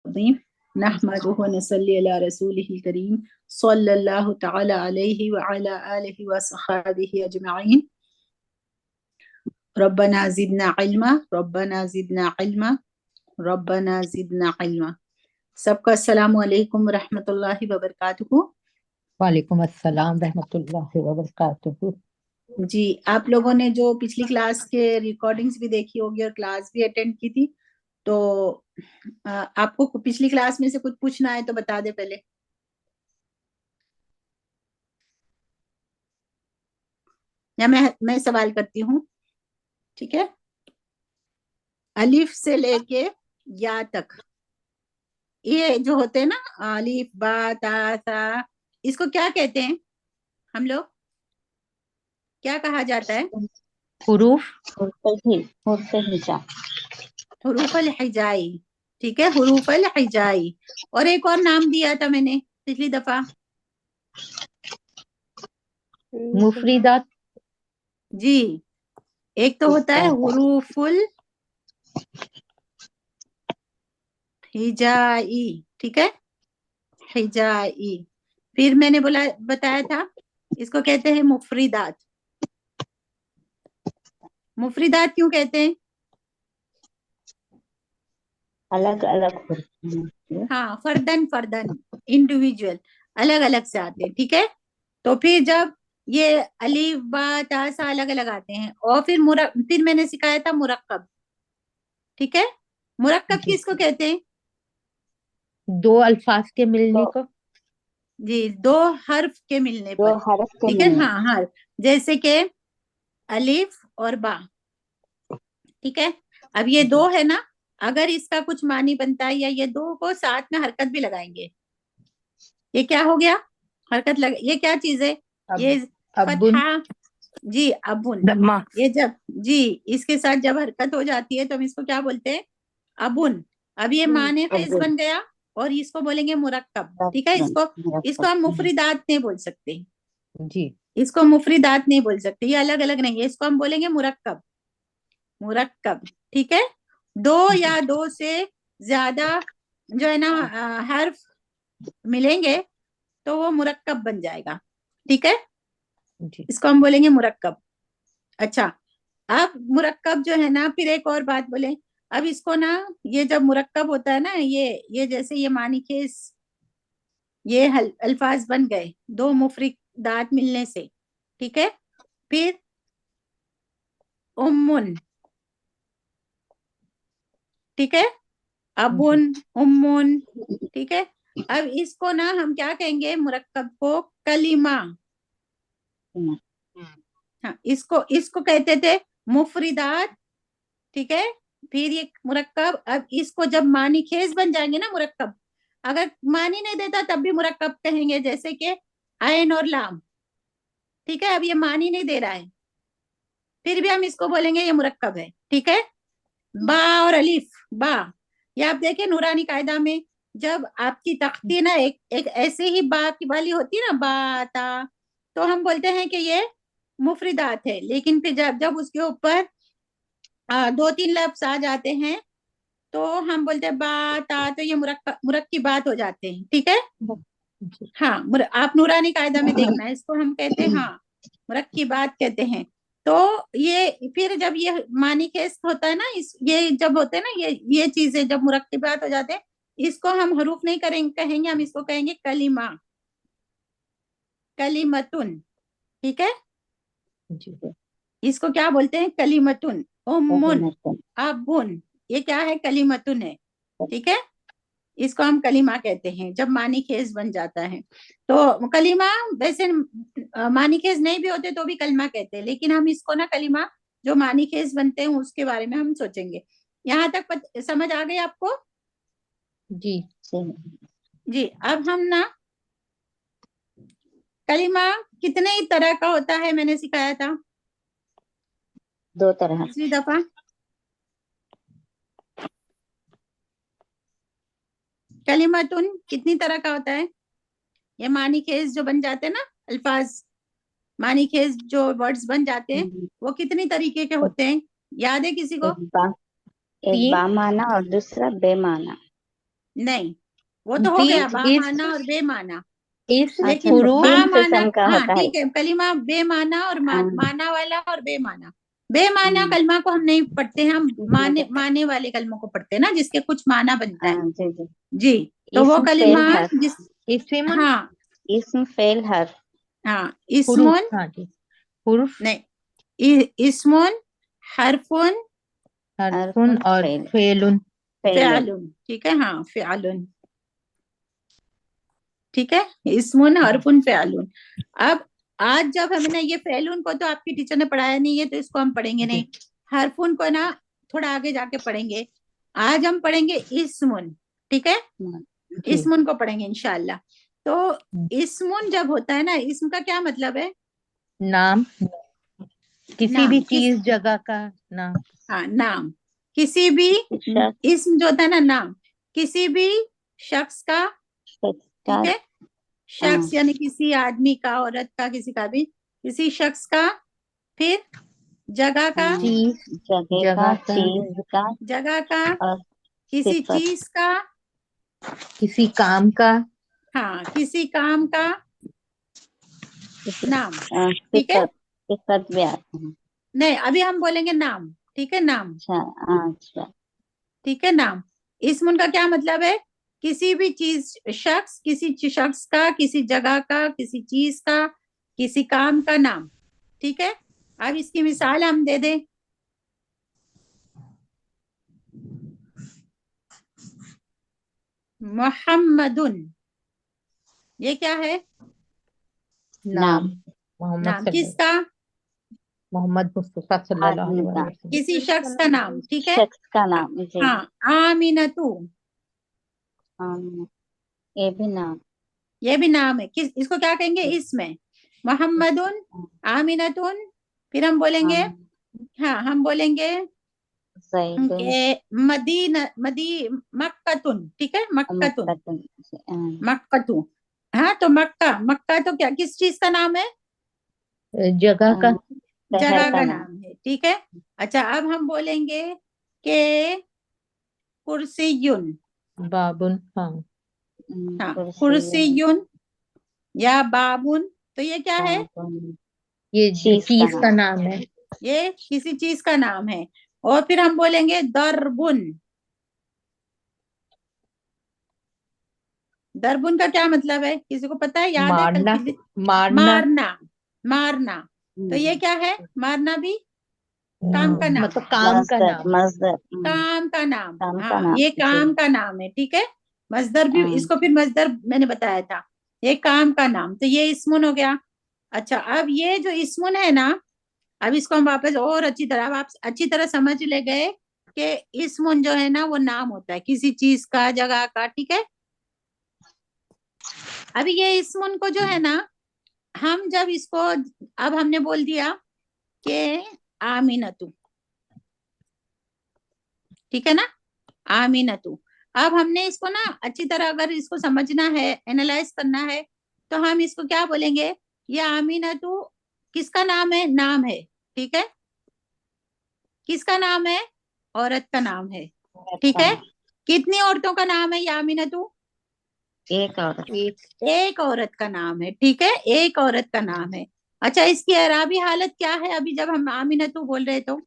अज़ीम नहमदुहु व नसल्ली अला रसूलिहिल करीम सल्लल्लाहु तआला अलैहि व अला आलिहि व सहाबिहि अजमईन। रब्बना ज़िदना इल्मा रब्बना ज़िदना इल्मा रब्बना ज़िदना इल्मा। सबका अस्सलामु अलैकुम व रहमतुल्लाहि व बरकातुहू। वालेकुम अस्सलाम रहमतुल्लाहि व बरकातुहू। जी, आप लोगों ने जो पिछली क्लास के रिकॉर्डिंग्स भी देखी होगी और क्लास भी अटेंड की थी, तो आपको पिछली क्लास में से कुछ पूछना है तो बता दे पहले, या मैं सवाल करती हूँ। ठीक है, अलिफ से लेके या तक ये जो होते हैं ना, अलिफ बा ता सा, इसको क्या कहते हैं हम लोग? क्या कहा जाता है? हुरूफ हुर्फे हिजा। हुरूफल हिजाई। ठीक है, हुरूफल हिजाई। और एक और नाम दिया था मैंने पिछली दफा। मुफरीदात। जी, एक तो होता है हुरूफुल हिजाई। ठीक है, हिजाई। फिर मैंने बताया था इसको कहते हैं मुफरीदात। मुफरीदात क्यों कहते हैं? अलग अलग। हाँ, फर्दन फर्दन, इंडिविजुअल, अलग अलग से आते हैं। ठीक है, तो फिर जब ये अलीफ बा ता सा अलग अलग आते हैं, और फिर मैंने सिखाया था मुरक्कब। ठीक है, मुरक्कब जी, किसको कहते हैं? दो अल्फाज के मिलने को। जी, दो हर्फ के मिलने दो पर। हरफ के ठीक है, मिलने। हाँ हर्फ, जैसे कि अलीफ और बा। ठीक है, अब ये दो है ना, अगर इसका कुछ मानी बनता है, या ये दो को साथ में हरकत भी लगाएंगे, ये क्या हो गया? हरकत लग, ये क्या चीज है? अब ये अबुन फतहा। जी, अबुन। दम्मा। ये जब, जी, इसके साथ जब हरकत हो जाती है तो हम इसको क्या बोलते हैं? अबुन। अब ये माने फेज अब्दुल। बन गया, और इसको बोलेंगे मुरक्कब। ठीक है, इसको इसको हम मुफरिदात नहीं बोल सकते, जी, इसको मुफरिदात नहीं बोल सकते, ये अलग अलग नहीं है, इसको हम बोलेंगे मुरक्कब। मुरक्कब। ठीक है, दो जी, या दो से ज्यादा जो है ना हर्फ मिलेंगे तो वो मुरक्कब बन जाएगा। ठीक है, जी, इसको हम बोलेंगे मुरक्कब। अच्छा, अब मुरक्कब जो है ना, फिर एक और बात बोले। अब इसको ना, ये जब मुरक्कब होता है ना, ये जैसे ये मानी के ये अल्फाज बन गए दो मुफरिदात मिलने से। ठीक है, फिर उम्मुन। ठीक है, जी, अबुन, उम्मुन। ठीक है, अब इसको ना हम क्या कहेंगे? मुरक्कब को कलीमा। हाँ, इसको इसको कहते थे मुफरिदात। ठीक है, फिर ये मुरक्कब, अब इसको जब मानी खेज बन जाएंगे ना मुरक्कब, अगर मानी नहीं देता तब भी मुरक्कब कहेंगे, जैसे कि आयन और लाम। ठीक है, अब ये मानी नहीं दे रहा है, फिर भी हम इसको बोलेंगे ये मुरक्कब है। ठीक है, बा और अलिफ, बा, ये आप देखें नूरानी कायदा में, जब आपकी तख्ती ना एक एक ऐसे ही बा की वाली होती है ना, बा ता, तो हम बोलते हैं कि ये मुफरिदात है। लेकिन फिर जब जब उसके ऊपर दो तीन लफ्ज आ जाते हैं तो हम बोलते हैं बा ता, तो ये मुरक्की बात हो जाते हैं। ठीक है, जी, हाँ, आप नूरानी कायदा में देखना है, इसको हम कहते हैं, हाँ, मुरक्की बात कहते हैं। तो ये फिर जब ये मानी केस होता है ना, इस ये जब होते हैं ना, ये चीजें जब मुरक्किबात हो जाते हैं, इसको हम हरूफ नहीं करेंगे, कहेंगे, हम इसको कहेंगे कलिमा, कलिमतुन। ठीक है, जी, इसको क्या बोलते हैं? कलिमतुन। उम्मुन, अबुन, ये क्या है? कलिमतुन है। ठीक है, इसको हम कलीमा कहते हैं जब मानी खेज बन जाता है। तो कलीमा, वैसे मानी खेज नहीं भी होते तो भी कलमा कहते हैं, लेकिन हम इसको ना कलीमा जो मानी खेज बनते हैं उसके बारे में हम सोचेंगे। यहाँ तक समझ आ गई आपको? जी, जी, अब हम ना कलीमा कितने ही तरह का होता है मैंने सिखाया था दो तरह। पिछली दफा। कलीमातुन कितनी तरह का होता है? ये मानी खेज जो बन जाते हैं ना अल्फाज, मानी खेज जो वर्ड्स बन जाते हैं, वो कितनी तरीके के होते हैं? याद है किसी को? एक बा एक तीन। बामाना और दूसरा बेमाना। नहीं, वो तो हो गया इस बामाना और बेमाना। इस लेकिन पुरुष तीन बामाना, किस्म का हाँ होता है। ठीक है, कलिमा बेमाना और हाँ, माना वाला और बेमाना। बेमाना हम्म, कलमा को हम नहीं पढ़ते हैं, हम जी माने वाले कलमों को पढ़ते हैं ना, जिसके कुछ माना बनता है। जी जी। जी, तो वो इसम फेल कलिमा हर, जिस, इसम हाँ इसम फेल हर, हाँ, पुरुष, इस्मुन, हाँ जी, पुरुष, नहीं, इस्मुन, हरफुन, हरफुन हरफुन और फेल, फेलुन। फेलुन। फ़िअलुन, ठीक है, हाँ फ़िअलुन, ठीक है, इस्मुन हरफुन फ़िअलुन। अब आज जब हमने ये फ़िअलुन को तो आपकी टीचर ने पढ़ाया नहीं है, तो इसको हम पढ़ेंगे नहीं। जी हरफुन को ना थोड़ा आगे जाके पढ़ेंगे। आज हम पढ़ेंगे इस्मुन, ठीक है, जी। इस्मुन को पढ़ेंगे इंशाल्लाह। तो इस्मुन जब होता है ना, इस्म का क्या मतलब है? नाम, किसी भी नाम, किस, चीज जगह का नाम। हाँ नाम, किसी भी, किसी शख्स इस्म जो होता है ना, नाम किसी भी शख्स का, का, ठीक है, हाँ, शख्स यानी किसी आदमी का, औरत का, किसी का भी, किसी शख्स का, फिर जगह का, चीज, जगह का, जगह का, चीज का, जगह का, और किसी सिफत, चीज का, किसी काम का, हाँ किसी काम का नाम, ठीक है। सिफत, सिफत भी आते हैं। नहीं, अभी हम बोलेंगे नाम, ठीक है, नाम, अच्छा, अच्छा, ठीक है, नाम। इसम का क्या मतलब है? किसी भी चीज, शख्स, किसी शख्स का, किसी जगह का, किसी चीज का, किसी काम का नाम, ठीक है। अब इसकी मिसाल हम दे दें। मोहम्मदुन, ये क्या है? नाम, नाम, मोहम्मद नाम सल्लल्लाहु, किसका? मोहम्मद मुस्तफा सल्लल्लाहु आदमी का, अलैहि वसल्लम। किसी शख्स का नाम, ठीक है। शख्स का नाम, जी। हाँ, आमिनतु, ये भी नाम, ये भी नाम है। किस, इसको क्या कहेंगे? इसमें मोहम्मदुन, आमिनतुन, फिर हम बोलेंगे, हाँ, हाँ हम बोलेंगे जैदुन, के मदीना, मक्कतुन, ठीक है, मक्कतुन, मक्कतुन, मक्कतु। हाँ, तो मक्का, मक्का तो क्या, किस चीज का नाम है? जगह का, शहर जगह का का नाम, नाम है, ठीक है। अच्छा, अब हम बोलेंगे के कुर्सियुन, बाबुन, हाँ, हाँ कुर्सी, कुर्सियुन या बाबुन, तो ये क्या है? बाबुन, ये चीज का चीज का नाम, नाम है। ये किसी चीज का नाम है। और फिर हम बोलेंगे दरबुन, दरबुन का क्या मतलब है? किसी को पता है, याद है कल मारना, पिछले? मारना, मारना, मारना, तो ये क्या है? मारना भी काम का नाम मतलब है, काम का मजदर, नाम है। मजदर, काम का नाम, काम का हाँ नाम, ये जी। काम का नाम है, ठीक है। मजदर भी, हाँ, इसको फिर मजदर मैंने बताया था, ये काम का नाम, तो ये इस्मुन हो गया। अच्छा, अब ये जो इस्मुन है ना, अब इसको हम वापस और अच्छी तरह, अब आप अच्छी तरह समझ ले गए कि इस्मुन जो है ना, वो नाम होता है किसी चीज का, जगह का, ठीक है। अभी ये इस्मुन को जो है ना, हम जब इसको, अब हमने बोल दिया कि आमीनतु, ठीक है ना, आमीनतु। अब हमने इसको ना अच्छी तरह अगर इसको समझना है, एनालाइज करना है, तो हम इसको क्या बोलेंगे? ये आमीनतु किसका नाम है? नाम है, ठीक है। किसका नाम है? औरत का नाम है, शहर ठीक का है। नाम, कितनी औरतों का नाम है ये आमीनतु? एक और, एक, एक औरत का नाम है, ठीक है, एक औरत का नाम है। अच्छा, इसकी अराबी हालत क्या है? अभी जब हम आमीनतु बोल रहे तो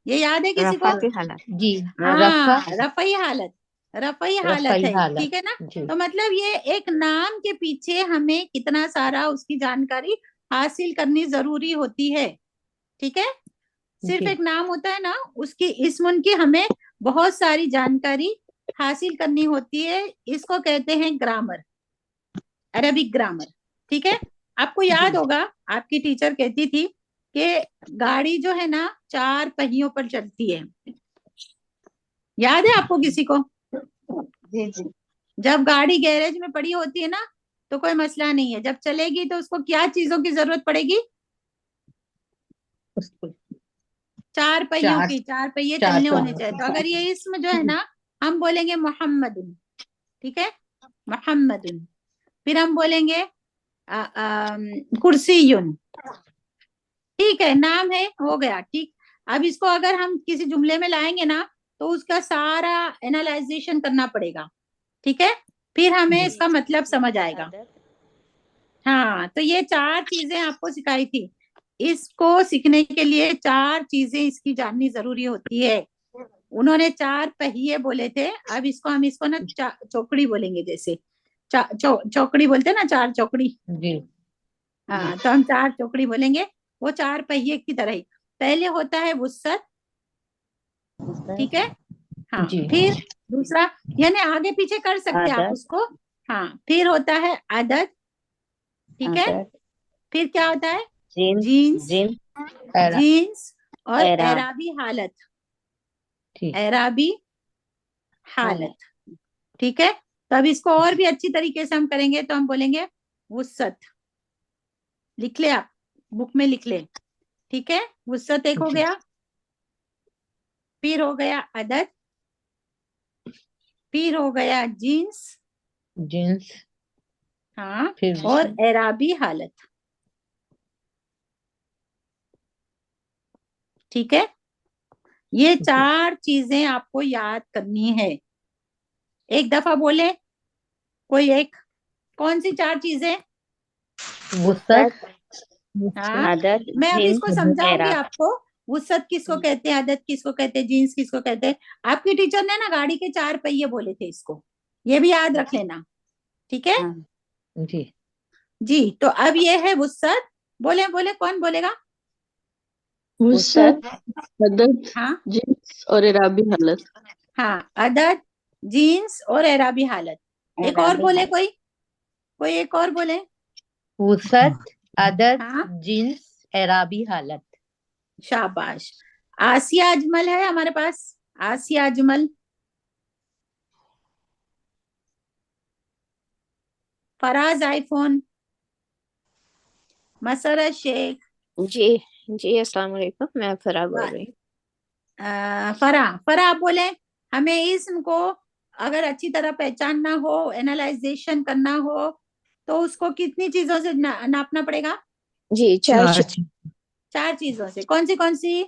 ये याद है किसी को? रफा की हालत, जी, रफा, हाँ, रफई हालत, रफई हालत रफाई है, हालत, ठीक है ना। जी तो मतलब ये एक नाम के पीछे हमें कितना सारा उसकी जानकारी हासिल करनी जरूरी होती है, ठीक है। सिर्फ जी एक नाम होता है ना, उसकी इस्म की हमें बहुत सारी जानकारी हासिल करनी होती है। इसको कहते हैं ग्रामर, अरबिक ग्रामर, ठीक है। आपको याद जी होगा, आपकी टीचर कहती थी कि गाड़ी जो है ना, चार पहियों पर चलती है। याद है आपको किसी को? जी जी, जब गाड़ी गैरेज में पड़ी होती है ना, तो कोई मसला नहीं है, जब चलेगी तो उसको क्या चीजों की जरूरत पड़ेगी? उसको चार पहियों चार, की, चार पहिए चार चलने होने पहियों चाहिए। की। तो अगर ये इसम जो है ना, हम बोलेंगे मोहम्मदुन, ठीक है, मोहम्मदुन। फिर हम बोलेंगे कुर्सीयुन, ठीक है, नाम है, हो गया, ठीक। अब इसको अगर हम किसी जुमले में लाएंगे ना, तो उसका सारा एनालाइजेशन करना पड़ेगा, ठीक है, फिर हमें जी। इसका मतलब समझ आएगा। हाँ, तो ये 4 चीजें आपको सिखाई थी। इसको सीखने के लिए 4 चीजें इसकी जाननी जरूरी होती है। उन्होंने 4 पहिए बोले थे, अब इसको ना चौकड़ी बोलेंगे, जैसे चौकड़ी बोलते हैं ना, 4 चौकड़ी। जी। हाँ, तो हम 4 चौकड़ी बोलेंगे, वो 4 पहिए की तरह ही। पहले होता है वुसअत, ठीक है। हाँ, जी। फिर दूसरा, यानी आगे पीछे कर सकते हैं आप आदत उसको। हाँ, फिर होता है आदत, ठीक है। आदत फिर क्या होता है, जीन्स जीन्स, जीन्स एरा। जीन्स और एराब एराबी हालत, ठीक। एराबी हालत हालत, ठीक है। तो अब इसको और भी अच्छी तरीके से हम करेंगे, तो हम बोलेंगे वुसअत। लिख ले आप, बुक में लिख ले, ठीक है। वुसअत एक हो जी। गया, फिर हो गया अदद, फिर हो गया जीन्स, जीन्स। हाँ, फिर और एराबी हालत, ठीक है। ये जी। 4 चीजें आपको याद करनी है। एक दफा बोले कोई एक, कौन सी 4 चीजें? वुसअत। हाँ, आदत मैं अभी जीन्स इसको समझाऊंगी एराब आपको। वुसअत किसको कहते हैं, आदत किसको कहते हैं, जीन्स किसको कहते हैं। आपकी टीचर ने ना गाड़ी के 4 पहिए बोले थे, इसको ये भी याद रख लेना, ठीक है। हाँ जी। जी, तो अब ये है वुसअत। बोले बोले, कौन बोलेगा? वुसअत अदद हाँ जीन्स और इराबी हालत। हाँ, अदद, जीन्स और एराबी हालत। एक और एराबी बोले, हालत कोई एक और बोले। वुसअत, अदद, हाँ, जीन्स, एराबी हालत। शाबाश। आसिया अजमल है हमारे पास, आसिया अजमल, फराज आईफोन, मसरत शेख, जी जी अस्सलाम वालेकुम मैं फरा बोल रही फरा फरा आप बोले। हमें इसम को अगर अच्छी तरह पहचानना हो, एनालाइजेशन करना हो, तो उसको कितनी चीजों से नापना पड़ेगा? हूँ जी चार 4 चीजों से। कौन सी?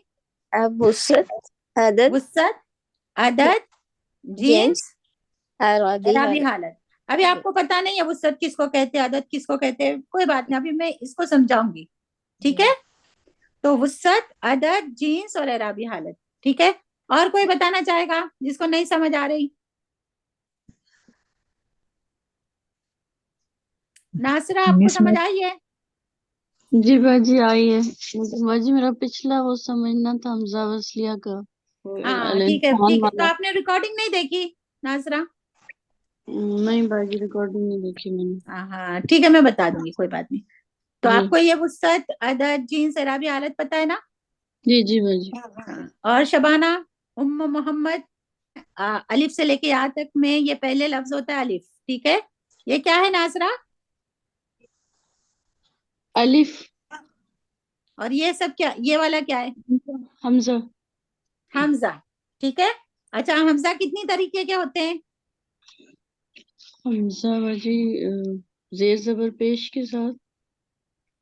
अब वुसअत आदत वुसअत, अदद, जीन्स जीन्स, एराबी एराबी हालत हालत। अभी आपको पता नहीं है वुसअत किसको कहते हैं, अदद किसको कहते हैं, कोई बात नहीं, अभी मैं इसको समझाऊंगी, ठीक है। तो वुसअत, अदद, जीन्स और एराबी हालत, ठीक है। और कोई बताना चाहेगा जिसको नहीं समझ आ रही? नासरा, आपको मिस समझ आई है? जी बाजी आई है। बाजी मेरा पिछला वो समझना था हमजा वसलिया का। हाँ, ठीक है अलिफ्लाम ठीक है। तो वाला। आपने रिकॉर्डिंग नहीं देखी, नासरा? नहीं बाजी रिकॉर्डिंग नहीं देखी मैंने। हाँ हाँ, ठीक है, मैं बता दूंगी, कोई बात नहीं। तो जी आपको ये वुसअत, अदद, जीन्स, एराबी हालत पता है ना? जी जी बाजी। हाँ। और शबाना, उम्म मोहम्मद, अलिफ से लेके यहाँ तक में ये पहले लफ्ज होता है अलिफ, ठीक है। ये क्या है नासरा? अलिफ और ये सब क्या, ये वाला क्या है? हमजा। हमजा, ठीक है। अच्छा, हमजा कितनी तरीके के होते हैं? हमजा बाजी जेर जबर पेश के साथ।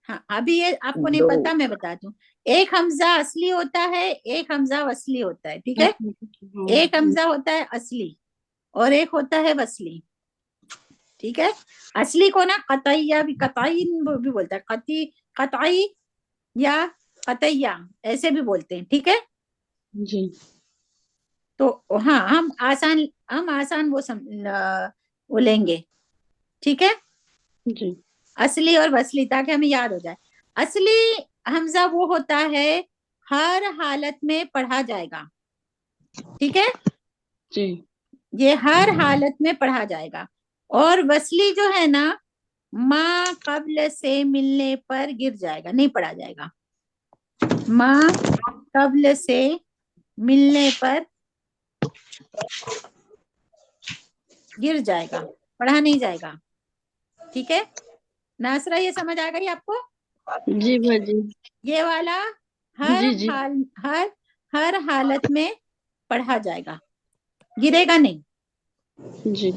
हाँ, अभी ये आपको नहीं दो पता, मैं बता दूं। एक हमजा असली होता है, एक हमजा वसली होता है, ठीक है। एक हाँ हमजा होता है असली और एक होता है वसली, ठीक है। असली को ना कतैया भी, कतई भी बोलता है, कतई या कतैया, ऐसे भी बोलते हैं, ठीक है। जी तो हाँ, हम आसान वो लेंगे, ठीक है। जी असली और वसली, ताकि हमें याद हो जाए। असली हमजा वो होता है, हर हालत में पढ़ा जाएगा, ठीक है। जी ये हर हालत में पढ़ा जाएगा। और वसली जो है ना, माँ कब्ल से मिलने पर गिर जाएगा, नहीं पढ़ा जाएगा। माँ कब्ल से मिलने पर गिर जाएगा, पढ़ा नहीं जाएगा, ठीक है। नासरा, ये समझ आ गई आपको? जी बाजी। ये वाला हर जी जी हाल, हर हालत में पढ़ा जाएगा, गिरेगा नहीं। जी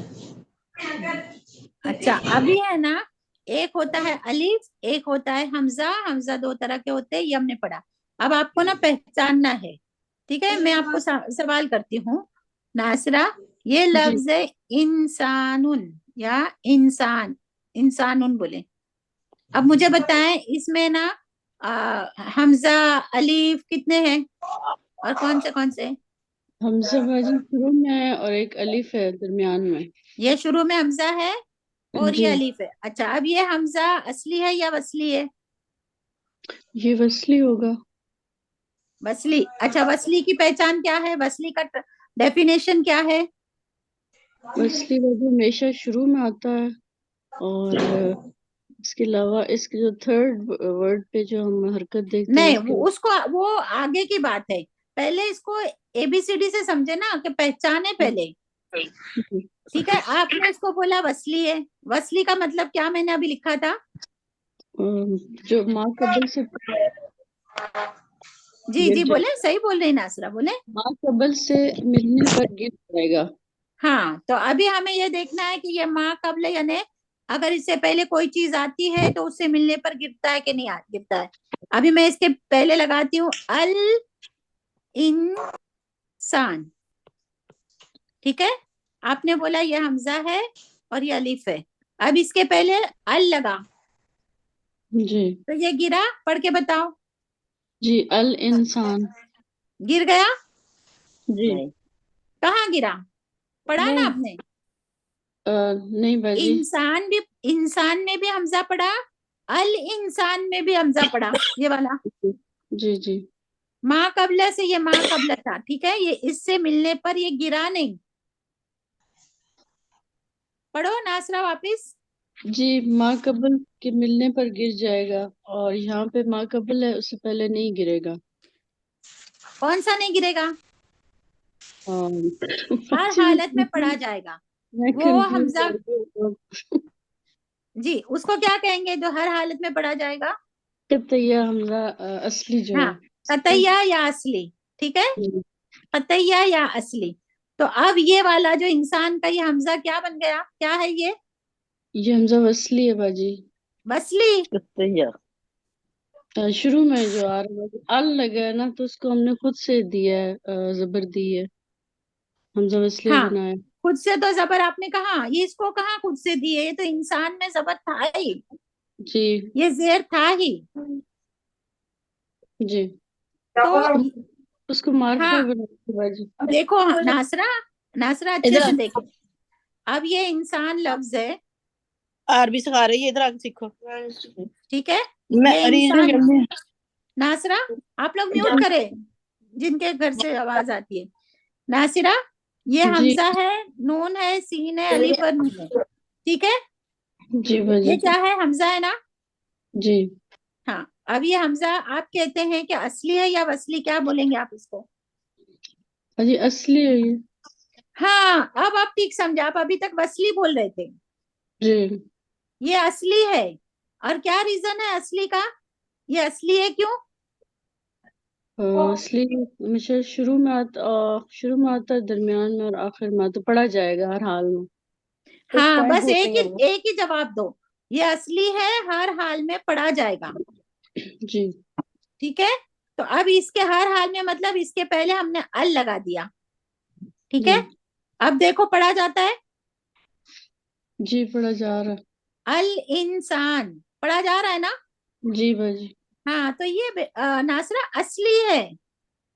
अच्छा, अभी है ना, एक होता है अलिफ, एक होता है हमजा। हमजा 2 तरह के होते हैं, ये हमने पढ़ा। अब आपको ना पहचानना है, ठीक है। मैं आपको सवाल करती हूँ, नासरा, ये जी लफ्ज इंसानुन या इंसान, इंसानुन बोले। अब मुझे बताएं इसमें ना हमजा अलीफ कितने हैं और कौन से? हमजा बाजी शुरू में है और एक अलिफ है दरमियान में। ये शुरू में हमजा है और जी ये अलीफ है। अच्छा, अब ये हमजा असली है या वसली है? ये वसली होगा। वसली। अच्छा, वसली की पहचान क्या है? वसली का डेफिनेशन क्या है? वसली बाजी हमेशा शुरू में आता है और इसके अलावा इसके जो थर्ड वर्ड पे जो हम हरकत देखते हैं नहीं, उसके वो आगे की बात है। पहले इसको एबीसीडी से समझे ना, कि पहचाने पहले। ठीक है, आपने इसको बोला वसली है। वसली का मतलब क्या मैंने अभी लिखा था? जो माँ कबल से जी गिर जी, जाए, बोले, सही बोल रही नासरा, बोले। माँ कबल से मिलने पर गिर जाएगा। हाँ, तो अभी हमें ये देखना है कि ये माँ कबल, यानी अगर इससे पहले कोई चीज आती है तो उससे मिलने पर गिरता है कि नहीं गिरता है। अभी मैं इसके पहले लगाती हूँ अल इंसान। ठीक है, आपने बोला ये हमजा है और ये अलिफ है। अब इसके पहले अल लगा जी तो ये गिरा, पढ़ के बताओ। जी अल इंसान। गिर गया? जी कहाँ गिरा? पढ़ा ना नहीं आपने? नहीं बाजी। इंसान में भी हमजा पड़ा, अल इंसान में भी हमजा पड़ा, ये वाला। जी जी माँ कबला से ये माँ कबला था। ठीक है, ये इससे मिलने पर ये गिरा नहीं। पढ़ो नासरा वापिस। जी माँ कबल के मिलने पर गिर जाएगा और यहाँ पे माँ कबल है उससे पहले नहीं गिरेगा। कौन सा नहीं गिरेगा? हर बाजी हालत में पढ़ा जाएगा। मैं वो कंफ्यूज हमजा, हो गई। जी, उसको क्या कहेंगे जो हर हालत में पढ़ा जाएगा? कतैया हमजा असली जो हाँ, है। कतैया या असली। ठीक है, हम्म, कतैया या असली। तो अब ये वाला जो इंसान का ये हमजा क्या बन गया? क्या है ये? ये हमजा वसली है बाजी। वसली। शुरू में जो आ रहा है अल लगा है ना तो उसको हमने खुद से दिया है जबर दी है हमजा वसली हाँ, बनाया। खुद से तो जबर आपने कहा, ये इसको कहाँ खुद से दिए? ये तो इंसान में जबर था ही, जी ये जेर था ही। जी तो उसको मार्फा हाँ, बनाया बाजी। देखो नासरा, नासरा अच्छे इधर से देखो। अब ये इंसान लफ्ज है, अरबी सिखा रही है, इधर आके सीखो। ठीक है। मैं ये रीजन इंसान, करनी नासरा आप लोग म्यूट करें, जिनके घर से आवाज आती है। नासिरा, ये जी हमजा है, नून है, सीन है, अलीफ और नून है। ठीक है, जी बाजी ये क्या है? हमजा है ना? जी हाँ, अब ये हमजा आप कहते हैं कि असली है या वसली, क्या बोलेंगे आप इसको? बाजी असली है ये। हाँ, अब आप ठीक समझा, आप अभी तक वसली बोल रहे थे। जी ये असली है। और क्या रीजन है असली का? ये असली है क्यों? असली हमेशा शुरू में आता है दरमियान में और आखिर में आता पढ़ा जाएगा हर हाल में। हाँ, पॉइंट बस होते हैं वो। एक ही जवाब दो। ये असली है, हर हाल में पढ़ा जाएगा। जी ठीक है, तो अब इसके हर हाल में मतलब इसके पहले हमने अल लगा दिया। ठीक जी है, अब देखो पढ़ा जाता है। जी पढ़ा जा रहा अल इंसान पढ़ा जा रहा है ना? है। जी बाजी हाँ, तो ये नासरा असली है।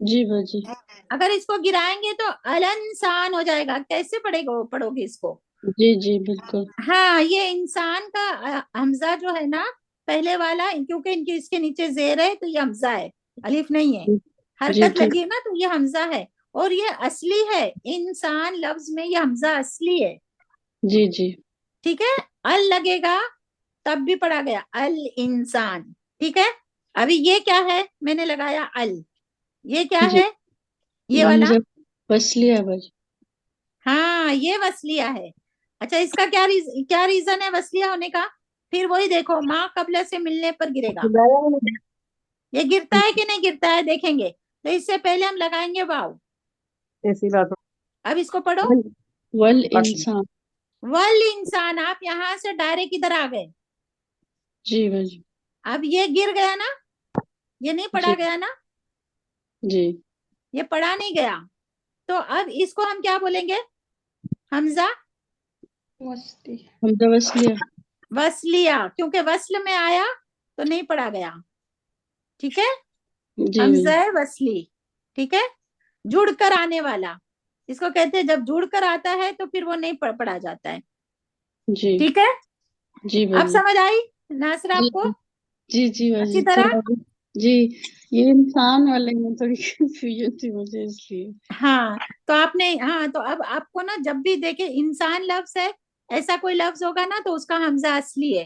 जी बाजी अगर इसको गिराएंगे तो अल इंसान हो जाएगा। कैसे पढ़ेगा, पढ़ोगे इसको? जी जी बिल्कुल। हाँ, ये इंसान का हमजा जो है ना, पहले वाला, क्योंकि इनके इसके नीचे जेर है तो ये हमजा है, अलिफ नहीं है। जी हरकत ठीक। लगी है ना, तो ये हमजा है। और ये असली है, इंसान लफ्ज में ये हमजा असली है। जी जी ठीक है, अल लगेगा तब भी पढ़ा गया अल इंसान। ठीक है, अभी ये क्या है? मैंने लगाया अल, ये क्या जी है? ये ये वाला? हमजा वसलिया है बाजी। हाँ, ये वसलिया है। अच्छा, इसका क्या रीजन है वसलिया होने का? फिर वही देखो, माँ कबला से मिलने पर गिरेगा। ये गिरता है कि नहीं गिरता है देखेंगे। तो इससे पहले हम लगाएंगे वाव। अब इसको पढ़ो। वल इंसान। वल इंसान, आप यहां से डायरेक्ट इधर आ गए। जी बाजी अब ये गिर गया ना, ये नहीं पढ़ा जी गया ना, जी ये पढ़ा नहीं गया। तो अब इसको हम क्या बोलेंगे? हमजा हमजा वसलिया। वसलिया, क्योंकि वस्ल में आया तो नहीं पढ़ा गया, ठीक है। जी हमजा वसली, ठीक है। जुड़कर आने वाला, इसको कहते हैं जब जुड़कर आता है तो फिर वो नहीं पढ़ा जाता है, जी ठीक है। जी अब बाजी। समझ आई नासरा जी आपको जी जी अच्छी बाजी, तरह? थोड़ा जी। ये इंसान वाले में थोड़ी कंफ्यूजन थी मुझे, इसलिए। हाँ, तो आपने, हाँ तो अब आपको ना जब भी देखे इंसान लफ्ज है, ऐसा कोई लफ्ज होगा ना तो उसका हमजा असली है।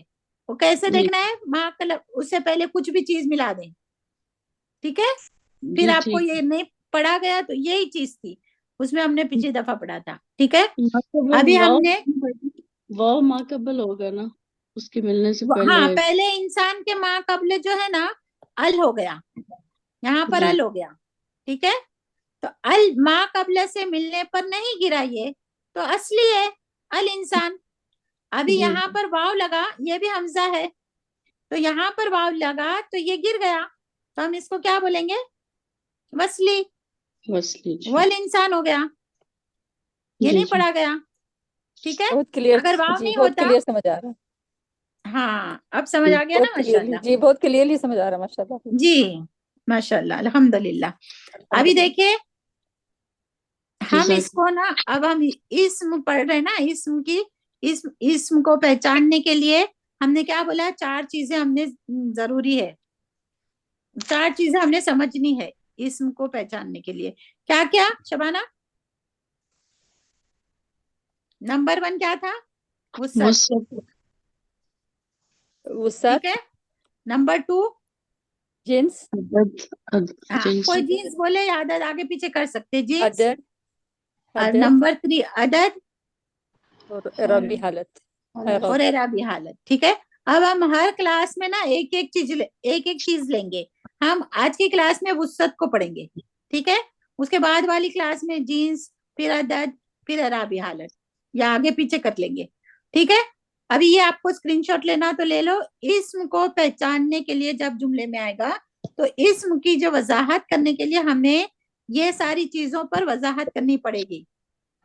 वो कैसे जी देखना है? माँ का उससे पहले कुछ भी चीज मिला दें, ठीक है। फिर जी आपको ठीक। ये नहीं पढ़ा गया तो यही चीज थी, उसमें हमने पिछली दफा पढ़ा था, ठीक है। माकबल अभी वाव, हमने, वाव माकबल होगा ना, उसके मिलने से हाँ पहले। पहले इंसान के माँ कबले जो है ना, अल हो गया, यहाँ पर जी अल हो गया, ठीक है। तो अल माँ कबले से मिलने पर नहीं गिरा ये, तो असली है अल इंसान। अभी जी यहाँ पर वाव लगा, ये भी हमजा है, तो यहाँ पर वाव लगा तो ये गिर गया, तो हम इसको क्या बोलेंगे? वसली, वसली। जी वल इंसान हो गया, ये जी नहीं जी पढ़ा गया, ठीक है। बहुत क्लियर अगर वाव जी, नहीं बहुत होता, क्लियर समझ आ रहा है। हाँ अब समझ जी आ गया बहुत ना, क्लियरली माशाल्लाह। जी, बहुत क्लियरली समझ आ रहा है माशाल्लाह। जी माशाल्लाह, अल्हम्दुलिल्लाह। अभी अल्हम्दुलिल्लाह। देखिए, हम जज़ाक। इसको ना, अब हम इस्म पढ़ रहे हैं ना, इस्म की, इस्म को पहचानने के लिए हमने क्या बोला? चार चीजें हमने जरूरी है, चार चीजें हमने समझनी है इस्म को पहचानने के लिए। क्या क्या शबाना? नंबर 1 क्या था? वुसअत, वसत। वुसअत, ठीक है। नंबर 2, जिन्स, हाँ जिन्स। कोई जीन्स बोले या अदद, आगे पीछे कर सकते जीन्स। अदद, और अदद नंबर 3 अदद, और एराबी हालत, एराब। और एराबी हालत, ठीक है। अब हम हर क्लास में ना एक एक चीज लेंगे। हम आज की क्लास में वुसअत को पढ़ेंगे, ठीक है। उसके बाद वाली क्लास में जीन्स, फिर अदद, फिर एराबी हालत, या आगे पीछे कर लेंगे, ठीक है। अभी ये आपको स्क्रीनशॉट लेना तो ले लो। इस्म को पहचानने के लिए जब जुमले में आएगा तो इस्म की जो वजाहत करने के लिए हमें ये सारी चीजों पर वजाहत करनी पड़ेगी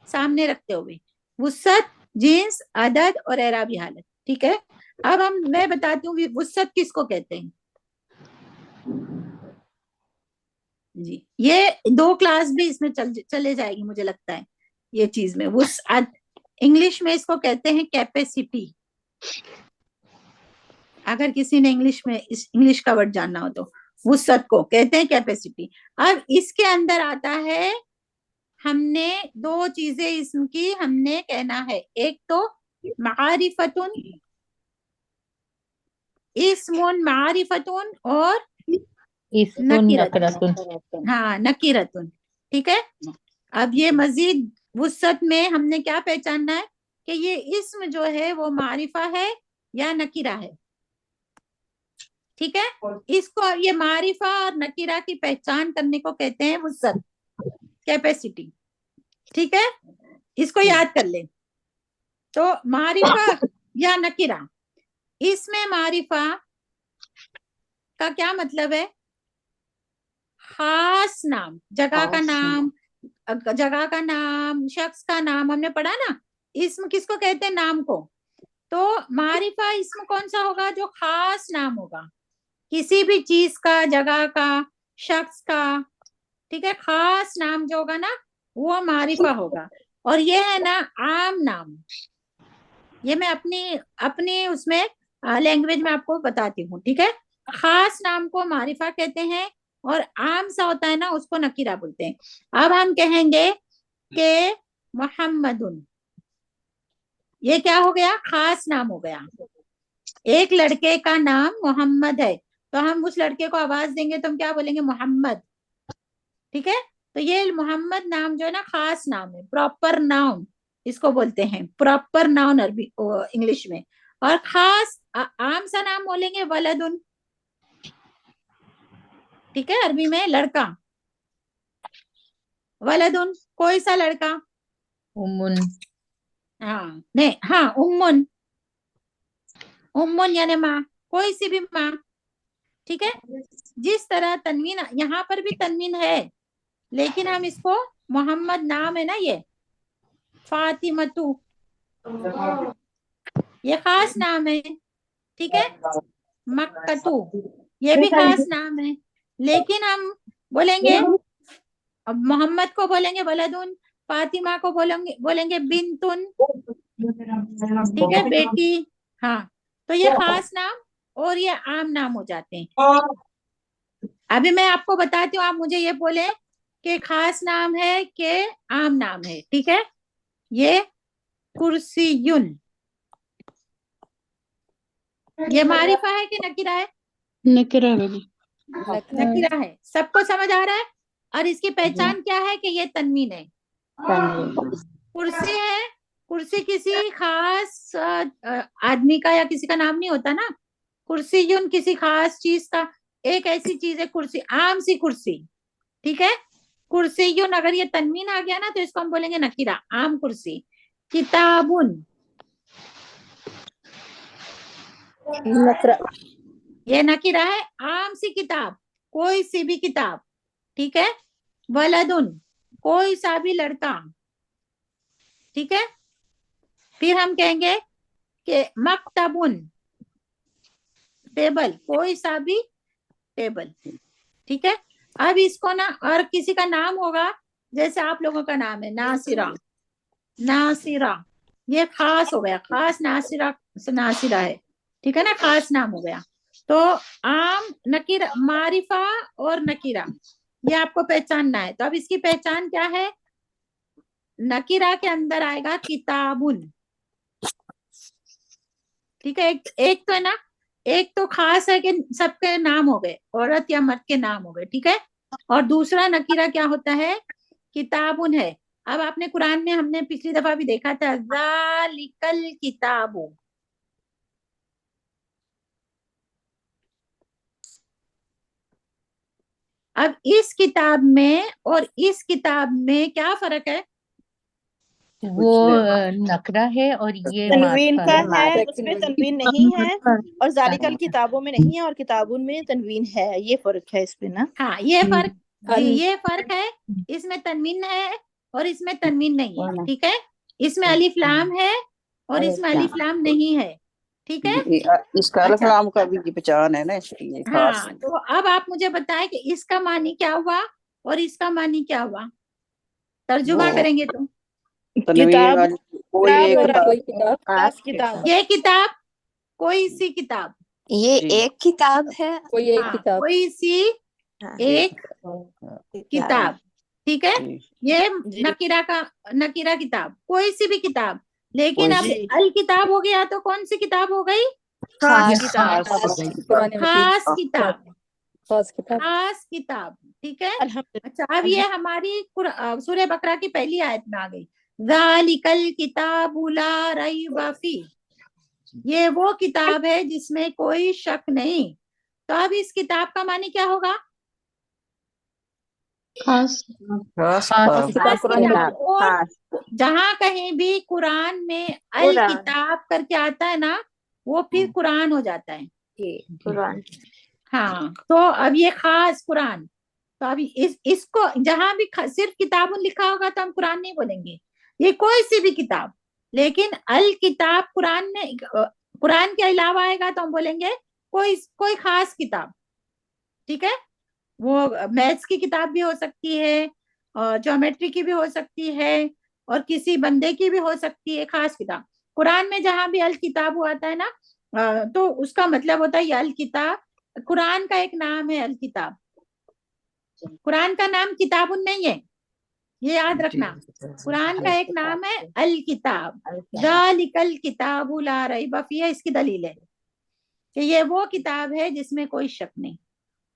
सामने रखते हुए। वुसअत, जीन्स, अदद और एराबी हालत, ठीक है। अब मैं बताती हूँ वुसअत किसको कहते हैं। जी, ये 2 क्लास भी इसमें चले जाएगी मुझे लगता है, ये चीज में वुसअत। इंग्लिश में इसको कहते हैं कैपेसिटी, अगर किसी ने इंग्लिश में इस इंग्लिश का वर्ड जानना हो तो वुसअत को कहते हैं कैपेसिटी। अब इसके अंदर आता है, हमने 2 चीजें इसम की हमने कहना है, एक तो मारिफतुन, इस्मुन मारिफतुन, और इसमुन नकीरतुन, नकरतुन। हाँ नकीरतुन, ठीक है। अब ये मजीद वुसअत में हमने क्या पहचानना है कि ये इस्म जो है वो मारिफा है या नकीरा है, ठीक है। इसको, ये मारिफा और नकीरा की पहचान करने को कहते हैं वुसअत, कैपेसिटी, ठीक है। इसको याद कर ले। तो मारिफा या नकीरा, इसमें मारिफा का क्या मतलब है? खास नाम, जगह का नाम, जगह का नाम, शख्स का नाम, हमने पढ़ा ना। इस्म किसको कहते हैं? नाम को। तो मारिफा इस्म कौन सा होगा? जो खास नाम होगा, किसी भी चीज का, जगह का, शख्स का, ठीक है। खास नाम जो होगा ना वो मारिफा होगा। और ये है ना आम नाम, ये मैं अपनी अपनी उसमें लैंग्वेज में आपको बताती हूँ, ठीक है। खास नाम को मारिफा कहते हैं और आम सा होता है ना उसको नकीरा बोलते हैं। अब हम कहेंगे कि मोहम्मदुन, ये क्या हो गया? खास नाम हो गया। एक लड़के का नाम मोहम्मद है, तो हम उस लड़के को आवाज देंगे तो हम क्या बोलेंगे? मोहम्मद, ठीक है। तो ये मोहम्मद नाम जो है ना खास नाम है, प्रॉपर नाउन इसको बोलते हैं, प्रॉपर नाउन अरबी इंग्लिश में। और खास आम सा नाम बोलेंगे वलदुन, ठीक है। अरबी में लड़का, वलदुन कोई सा लड़का, उम्मुन। हाँ नहीं, हाँ उम्मुन, उम्मुन यानी माँ, कोई सी भी माँ, ठीक है। जिस तरह तनवीन, यहाँ पर भी तनवीन है लेकिन हम इसको, मोहम्मद नाम है ना ये, फातिमतु, ये खास नाम है, ठीक है। मक्कतू, ये भी खास नाम है, लेकिन हम बोलेंगे, अब मोहम्मद को बोलेंगे वलदुन, फातिमा को बोलेंगे बोलेंगे बिनतुन, ठीक है, बेटी। हाँ, तो ये खास नाम और ये आम नाम हो जाते हैं। अभी मैं आपको बताती हूँ, आप मुझे ये बोले कि खास नाम है कि आम नाम है, ठीक है। ये कुर्सीयुन, ये मारिफा है कि नकीरा है? नकरा वाली। नकीरा है, सबको समझ आ रहा है। और इसकी पहचान क्या है कि ये तन्वीन है। कुर्सी है, कुर्सी किसी खास आदमी का या किसी का नाम नहीं होता ना। कुर्सीयुन किसी खास चीज का, एक ऐसी चीज है कुर्सी, आम सी कुर्सी, ठीक है। कुर्सीयुन, अगर ये तन्वीन आ गया ना तो इसको हम बोलेंगे नकीरा, आम कुर्सी। किताबुन, नकरा, ये नकीरा है, आम सी किताब, कोई सी भी किताब, ठीक है। वलदुन, कोई सा भी लड़का, ठीक है। फिर हम कहेंगे कि मक्तबुन, टेबल, कोई सा भी टेबल, ठीक है। अब इसको ना, और किसी का नाम होगा, जैसे आप लोगों का नाम है नासिरा, नासिरा, ये खास हो गया, खास नासिरा, नासिरा है, ठीक है ना, खास नाम हो गया। तो आम, नकीरा, मारिफा और नकीरा, ये आपको पहचानना है। तो अब इसकी पहचान क्या है? नकीरा के अंदर आएगा किताबुन, ठीक है। एक तो है ना, एक तो खास है कि सबके नाम हो गए, औरत या मर्द के नाम हो गए, ठीक है। और दूसरा नकीरा क्या होता है? किताबुन है। अब आपने कुरान में, हमने पिछली दफा भी देखा था, ज़ालिकल किताबु, अब इस किताब में और इस किताब में क्या फर्क है? वो नकरा है और ये तनवीन मार्फा का है। है, उसमें तनवीन नहीं है, और जालिकल किताबों में नहीं है और किताबुन में तनवीन है। ये फर्क है इसमें ना। हाँ, ये फर्क जी, ये फर्क है। इसमें तनवीन है और इसमें तनवीन नहीं है, ठीक है। इसमें अलिफ लाम है और इसमें अलिफ लाम नहीं है, ठीक है। इसका अच्छा, अलफलाम का भी पहचान है ना, इसलिए खास हाँ, तो अब आप मुझे बताएं कि इसका मानी क्या हुआ और इसका मानी क्या हुआ, तर्जुमा वो करेंगे तो। तनवीन किताब, वाली कोई एक कोई किताब। किताब, खास किताब, ये किताब, कोई सी किताब, ये जी। एक किताब है। कोई एक हाँ, किताब, कोई सी हाँ, एक किताब, ठीक है। जी। ये जी नकीरा का, नकीरा किताब, कोई सी भी किताब। लेकिन कोई अब जी, अल किताब हो गया तो कौन सी किताब हो गई? खास ये किताब, खास कुरान मजीद, खास किताब, खास किताब। खास किताब, ठीक है। अल्हम्दुलिल्लाह। अच्छा, अब ये हमारी सूरह बकरा की पहली आयत में आ गई, ज़ालिकल किताबु ला रैब फी, ये वो किताब है जिसमें कोई शक नहीं। तो अब इस किताब का मानी क्या होगा? खास। खास खास किताब। खास कुरान किताब। मजीद, और हाँ, जहां कहीं भी कुरान में अल कुरान, किताब करके आता है ना, वो फिर कुरान हो जाता है। जी, कुरान। हाँ, तो अब ये खास कुरान, तो अभी इसको जहां भी सिर्फ किताबुन लिखा होगा तो हम कुरान नहीं बोलेंगे, ये कोई सी भी किताब। लेकिन अल किताब कुरान में, कुरान के अलावा आएगा तो हम बोलेंगे कोई कोई खास किताब, ठीक है। वो मैथ्स की किताब भी हो सकती है, और ज्योमेट्री की भी हो सकती है, और किसी बंदे की भी हो सकती है खास किताब। कुरान में जहां भी अल किताब हुआ आता है ना, तो उसका मतलब होता है ये अल किताब, कुरान का एक नाम है अल किताब। कुरान का नाम किताबुन नहीं है, ये याद रखना। कुरान का एक नाम है अल किताब, ज़ालिकल किताबु ला रैब फीह, इसकी दलील है कि ये वो किताब है जिसमें कोई शक नहीं,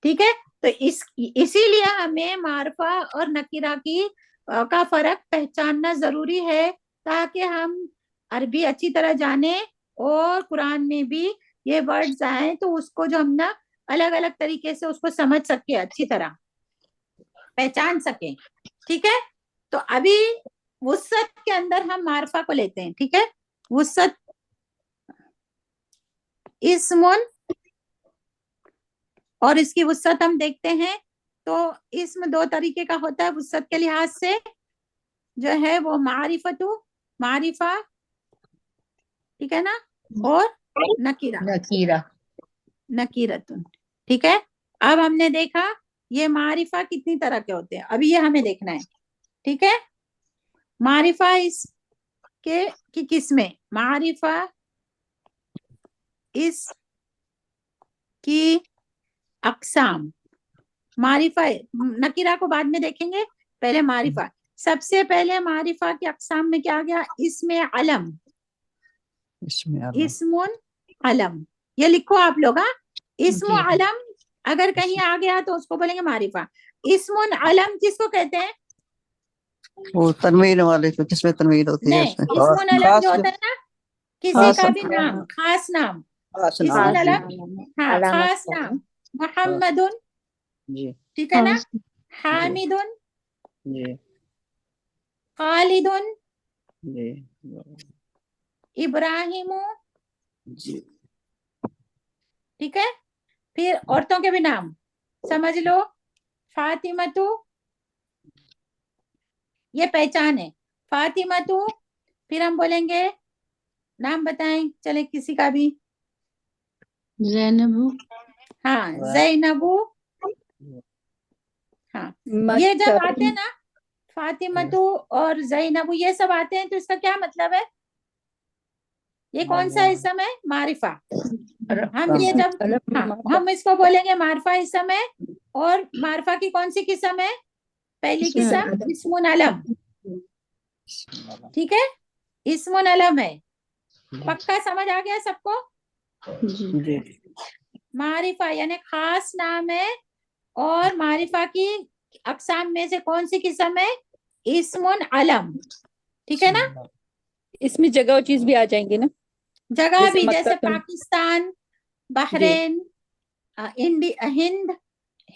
ठीक है। तो इसीलिए हमें मारफा और नकीरा की का फर्क पहचानना जरूरी है, ताकि हम अरबी अच्छी तरह जाने और कुरान में भी ये वर्ड्स आए तो उसको जो हम ना अलग अलग तरीके से उसको समझ सके, अच्छी तरह पहचान सके, ठीक है। तो अभी वुसअत के अंदर हम मारफा को लेते हैं, ठीक है। वुसअत इस्मुन, और इसकी वुसअत हम देखते हैं तो इसमें दो तरीके का होता है वुसअत के लिहाज से, जो है वो मारिफतु, मारिफा, ठीक है ना, और नकीरा, नकीरा। नकीरतुन। ठीक है, अब हमने देखा ये मारिफा कितनी तरह के होते हैं, अभी ये हमें देखना है। ठीक है, मारिफा इसके की किस्में, मारिफा इस की अकसाम, मारिफा नकीरा को बाद में देखेंगे, पहले मारिफा। सबसे पहले मारिफा की अकसाम में क्या आ गया, इसमें अलम, इसमें आना। इस्मुन अलम, ये लिखो आप लोग। हाँ, इस्मु जी। अलम अगर कहीं आ गया तो उसको बोलेंगे मारिफा। इस्मुन अलम किसको कहते हैं? वो तनवीन वाले को, जिसमें तनवीन होती है नहीं, उसमें इस्मुन अलम खास जो होता है ना, किसी खास का भी नाम, खास नाम, खास इस्मुन नाम। खास जी अलम, नाम है, हाँ अलामत खास का नाम, नाम। मोहम्मदुन, जी ठीक है ना, खास हामिदुन, जी खालिदुन, जी इब्राहिमु, जी। ठीक है। फिर औरतों के भी नाम समझ लो, फातिमतु, ये पहचान है, फातिमतु। फिर हम बोलेंगे, नाम बताएं चले किसी का भी, जैनबू, हाँ जैनबू, हाँ ये जब आते हैं ना, फातिमतु और जैनबू ये सब आते हैं, तो इसका क्या मतलब है, ये कौन सा इसम है, मारिफा। हम ये जब, हाँ हम इसको बोलेंगे मारिफा इसम है, और मारिफा की कौन सी किस्म है, पहली इसमें किस्म इस्मुन अलम, ठीक है, इस्मुन अलम है। पक्का समझ आ गया सबको? जी जी मारिफा यानी खास नाम है, और मारिफा की अकसाम में से कौन सी किस्म है, इस्मुन अलम, ठीक है ना। इसमें जगह और चीज भी आ जाएंगे ना, जगह जैसे भी, मक्का जैसे का। पाकिस्तान, बहरीन, हिंद,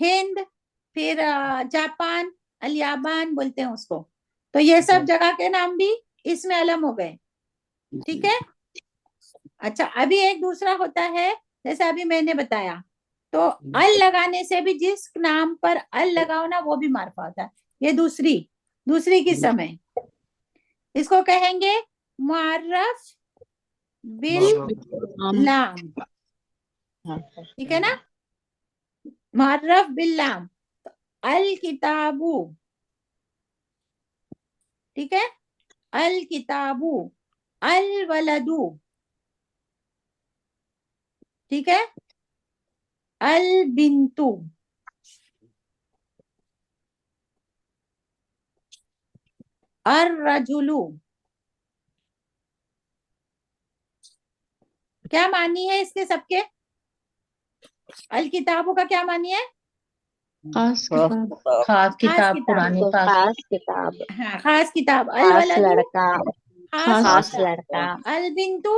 हिंद, फिर जापान, अलियाबान बोलते हैं उसको, तो ये सब जगह के नाम भी इसमें अलम हो गए, ठीक है। अच्छा, अभी एक दूसरा होता है, जैसे अभी मैंने बताया, तो अल लगाने से भी, जिस नाम पर अल लगाओ ना वो भी मार्फा होता है, ये दूसरी दूसरी किस्म है, इसको कहेंगे मुअर्रफ बिल लाम, ठीक है ना, मुअर्रफ बिल लाम। अल किताबू, ठीक है, अल किताबू, अल वलदू, ठीक है, अल बिंतु, अर रजुलू, क्या मानी है इसके सबके, अल किताबों का क्या मानी है, खास किताब, खास खास किताब, किताब, पुरानी तो खास। खास किताब, हाँ खास किताब, अल खास वलदू लड़का, खास खास लड़का, लड़का, अल बिंतु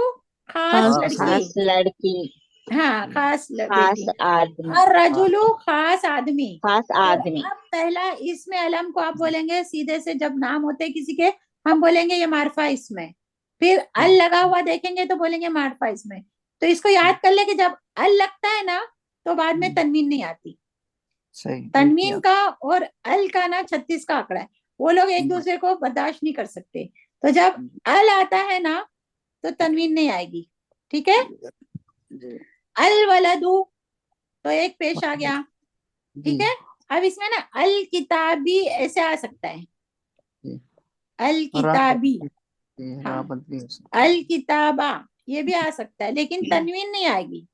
खास खास लड़की, खास लड़की, हाँ खास खास बेटी, आदमी, और रजुलू खास आदमी। खास तो आदमी। अब पहला इसमें अलम को आप बोलेंगे सीधे से, जब नाम होते हैं किसी के, हम बोलेंगे ये मार्फा इसमें, फिर अल लगा हुआ देखेंगे तो बोलेंगे मार्फा इसमें। तो इसको याद कर ले कि जब अल लगता है ना, तो बाद में तनवीन नहीं आती। सही तनवीन का और अल का ना 36 का आंकड़ा है, वो लोग एक दूसरे को बर्दाश्त नहीं कर सकते, तो जब अल आता है ना तो तनवीन नहीं आएगी, ठीक है। जी अल वलदू, तो एक पेश आ गया, ठीक है। अब इसमें ना अल किताबी ऐसे आ सकता है, जी। अल किताबी, हाँ राबत अल किताबा, ये भी आ सकता है, लेकिन तनवीन नहीं आएगी,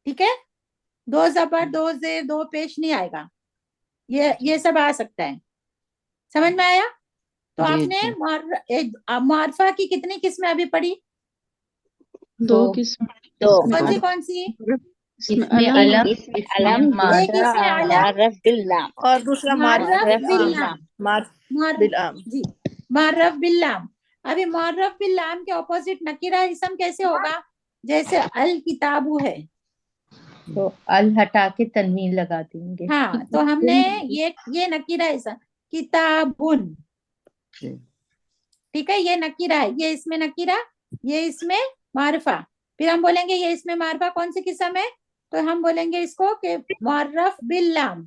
ठीक है। दो जबर, दो जेर, दो पेश नहीं आएगा, ये सब आ सकता है, समझ में आया। तो जी आपने जी मुआरफा की कितनी किस्में अभी पढ़ी, दो दो। किस्म, दो, कौन सी इसमें कौन सी, इसमें इसमें अलम, अलम, इसमें अलम, इसमें मार। एक इसमें अलम, मुअर्रफ बिल्लाम, और दूसरा मारिफ मुअर्रफ मुअर्रफ बिल्लाम, बिल्लाम। मारिफ बिलाम। जी मुअर्रफ बिल्लाम। अभी मुअर्रफ बिल्लाम के ऑपोजिट नकीरा इसम कैसे होगा, जैसे अल किताबू है, तो अल हटा के तनवीन लगा देंगे। हाँ तो हमने ये नकीरा इसम, किताबुन, जी ठीक है, ये नकीरा है, ये इसमें नकीरा, ये इसमें मारिफा। फिर हम बोलेंगे ये इसमें मारिफा कौन सी किस्म है, तो हम बोलेंगे इसको कि मुअर्रफ बिल्लाम,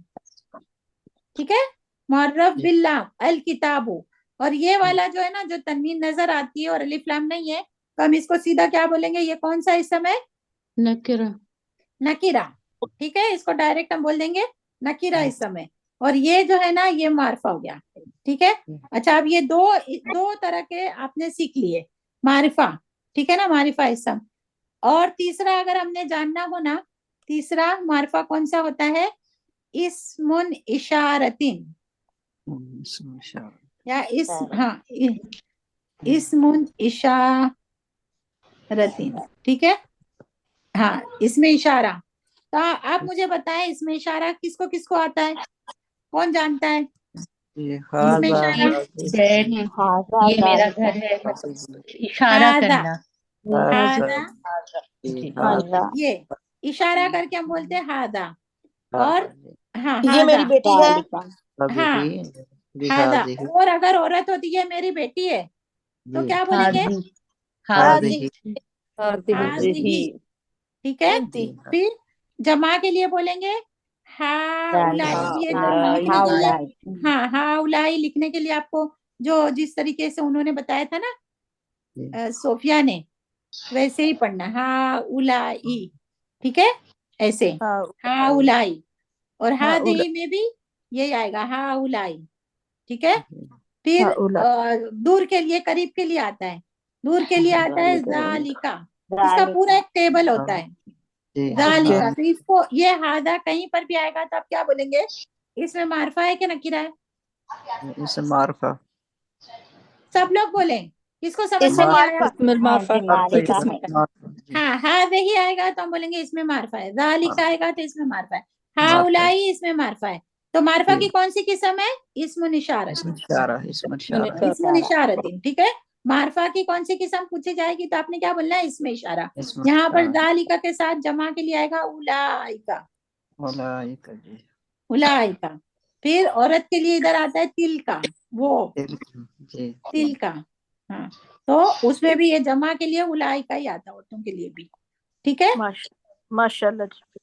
ठीक है, मुअर्रफ बिल्लाम अल किताबु। और ये वाला जो है ना, जो तनवीन नजर आती है और अलिफ लाम नहीं है, तो हम इसको सीधा क्या बोलेंगे, ये कौन सा इसम है, नकिरा। नकीरा। ठीक है, इसको डायरेक्ट हम बोल देंगे नकीरा इसम है। और ये जो है ना, ये मारिफा हो गया। ठीक है। अच्छा, अब ये दो दो तरह के आपने सीख लिए, मारिफा, ठीक है ना, मारिफा इसम। और तीसरा अगर हमने जानना हो ना, तीसरा मारिफा कौन सा होता है, इस्मुन इशारतिन, या इस, हाँ, इस्मुन इशारतिन। ठीक है, हाँ, इसमें इशारा। तो आप मुझे बताएं, इसमें इशारा किसको किसको आता है, कौन जानता है ये इसमें इशारा? डैड, ये मेरा घर है, इशारा हादा, करना। हादा, जी। ये इशारा करके हम बोलते हैं हादा। और हाँ, ये मेरी हादा, बेटी है। हाँ, हादा। और अगर औरत होती है मेरी बेटी है, तो क्या बोलेंगे, हादी, हादी, हादी, हादिही। ठीक है। इंती, फिर जमा के लिए बोलेंगे हाउलाई। अब ये जो लिखने के लिए, हाँ, हाउलाई लिखने के लिए आपको जो जिस तरीके से उन्होंने बताया था ना, सोफिया ने, वैसे ही पढ़ना, हाउलाई। ठीक है, ऐसे हाँ, हाउलाई। और हाँ, हादिही में भी यही आएगा, हाउलाई। ठीक है। फिर हाँ, उला, दूर के लिए, करीब के लिए आता है, दूर के लिए आता है जालिका। इसका पूरा एक टेबल होता है, जालिका। तो इसको, ये हादा कहीं पर भी आएगा तो आप क्या बोलेंगे, इसमें मारफा है कि नकीरा है? इसमें मारिफा। सब लोग बोलें, किसको समझ इसमें में नहीं आया? इसमें मारिफा। हाँ, हादे ही आएगा तो हम बोलेंगे इसमें मारफा है, जालिका आएगा तो इसमें मारफा है, हाउलाई इसमें मारफा है। तो मारफा की कौन सी किस्म है, इस्मुन इशारत, इस्मुन इशारतिन। ठीक है। मारफा की कौन सी किस्म पूछी जाएगी तो आपने क्या बोलना है, इसमें इशारा। यहाँ पर जालिका के साथ जमा के लिए आएगा उलाइका, उलाइका। फिर औरत के लिए इधर आता है तिल का, वो तिल का। हाँ, तो उसमें भी ये जमा के लिए उलाइका ही आता है, औरतों के लिए भी। ठीक है। माशाल्लाह जी।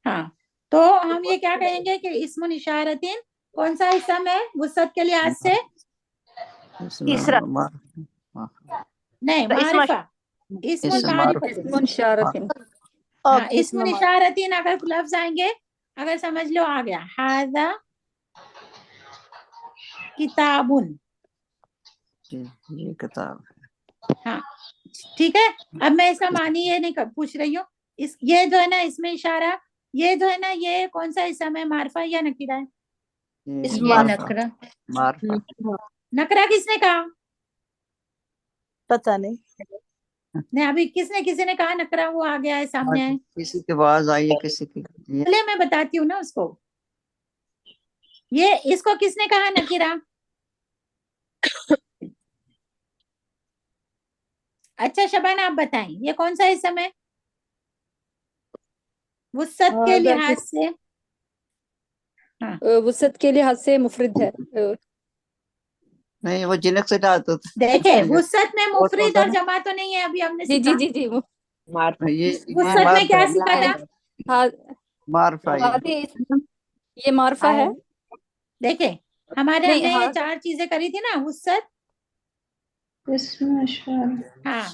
हाँ, तो हम ये क्या कहेंगे कि इस्मुन इशारतिन कौन सा इस्म है वुसअत के लिहाज से? तीसरा, नहीं, तो मारिफा, इस्मुन मारिफा। इस्मुन इशारतिन। हाँ, इसमें इस्मुन इशारतिन अगर लफ्ज आएंगे, अगर समझ लो आ गया, हादा किताबुन। ये किताब। हाँ, ठीक है। अब मैं इसका मानी ये नहीं पूछ रही हूँ, इस, ये जो है ना इसमें इशारा, ये जो है ना, ये कौन सा इस्म है, मारिफा या नकीरा है? ये नकरा। नकरा किसने कहा? पता नहीं। नहीं, अभी किसी ने कहा नकरा, वो आ गया है सामने है। किसी की आवाज आई है, किसी की ये पहले मैं बताती हूँ ना उसको, ये इसको किसने कहा नकीरा? अच्छा शबाना, आप बताएं ये कौन सा इस्म है वुसअत के लिहाज से? हाँ, वुसअत के लिहाज से मुफरिद है। नहीं, वो जिनक से डालते देखे वुसअत में वो तो मुफरिद होता और ना, जमा तो नहीं है, अभी हमने जी जी सीखा। जी जी वो ये वुसअत में क्या सीखा था? हाँ, मारिफा ये आदि ये मारिफा है। देखे हमने नहीं, ये हाँ, 4 चीजें करी थी ना, वुसअत, हाँ,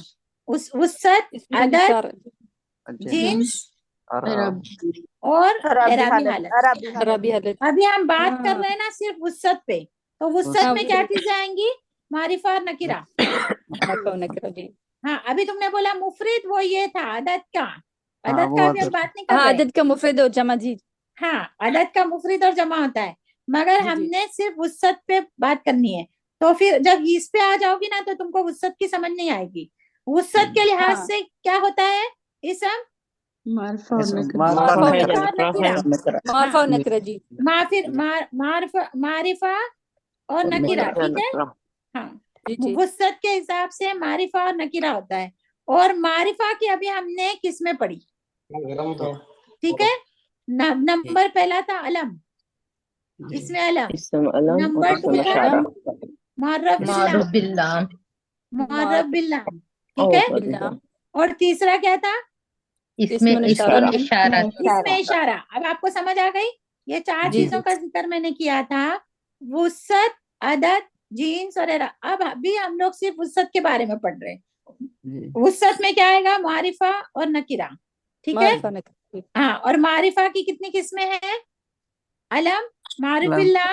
उस वुसअत, इस्मुन अदद, इशारत, जिन्स अरब। और अरबी एराबी हालत, हालत। अरबी हालत। अरबी हालत। अभी हम बात कर हाँ, रहे हैं ना सिर्फ वुसअत पे, तो वुसअत हाँ, में क्या चीजें आएंगी, मारिफा और नकीरा। मारिफा और नकरा जी। हाँ, अभी तुमने बोला मुफरिद, वो ये था अदद का, हाँ, अदद वो का अभी हम बात नहीं कर हाँ, रहे। अदद का मुफरिद और जमा जी। हाँ, अदद का मुफरिद और जमा होता है, मगर जी जी हमने सिर्फ वुसअत पे बात करनी है। तो फिर जब इस पे आ जाओगी ना तो तुमको वुसअत की समझ नहीं आएगी। वुसअत के लिहाज हाँ, से क्या होता है इसम, मारिफा और नकरा। मारिफा और मारिफा और नकीरा। मारिफा हाँ, और नकरा जी। मारिफा और नकीरा। ठीक है। हाँ, जी जी वुसअत के हिसाब से मारिफा और नकीरा होता है। और मारिफा की अभी हमने किसमें पढ़ी, ठीक है। नंबर पहला था अलम, इसमें अलम। नंबर 2 था अलम मुअर्रफ बिल्लाह, मारूफ बिल्लाह। मुअर्रफ बिल्लाह। ठीक है। बिल्ला और तीसरा क्या था, इसमें इस्मुन इस्मुन इशारत। इशारा। इसमें इशारा। अब आपको समझ आ गई, ये 4 जी चीजों का जिक्र मैंने किया था, वुसअत, अदद, जीन्स और एरा। अब अभी हम लोग सिर्फ वुसअत के बारे में पढ़ रहे हैं, जी वुसअत में क्या आएगा? मारिफा और नकीरा, ठीक है। मारिफा नकीरा। हाँ, और मारिफा की कितनी किस्में हैं? अलम, मारिफिल्ला,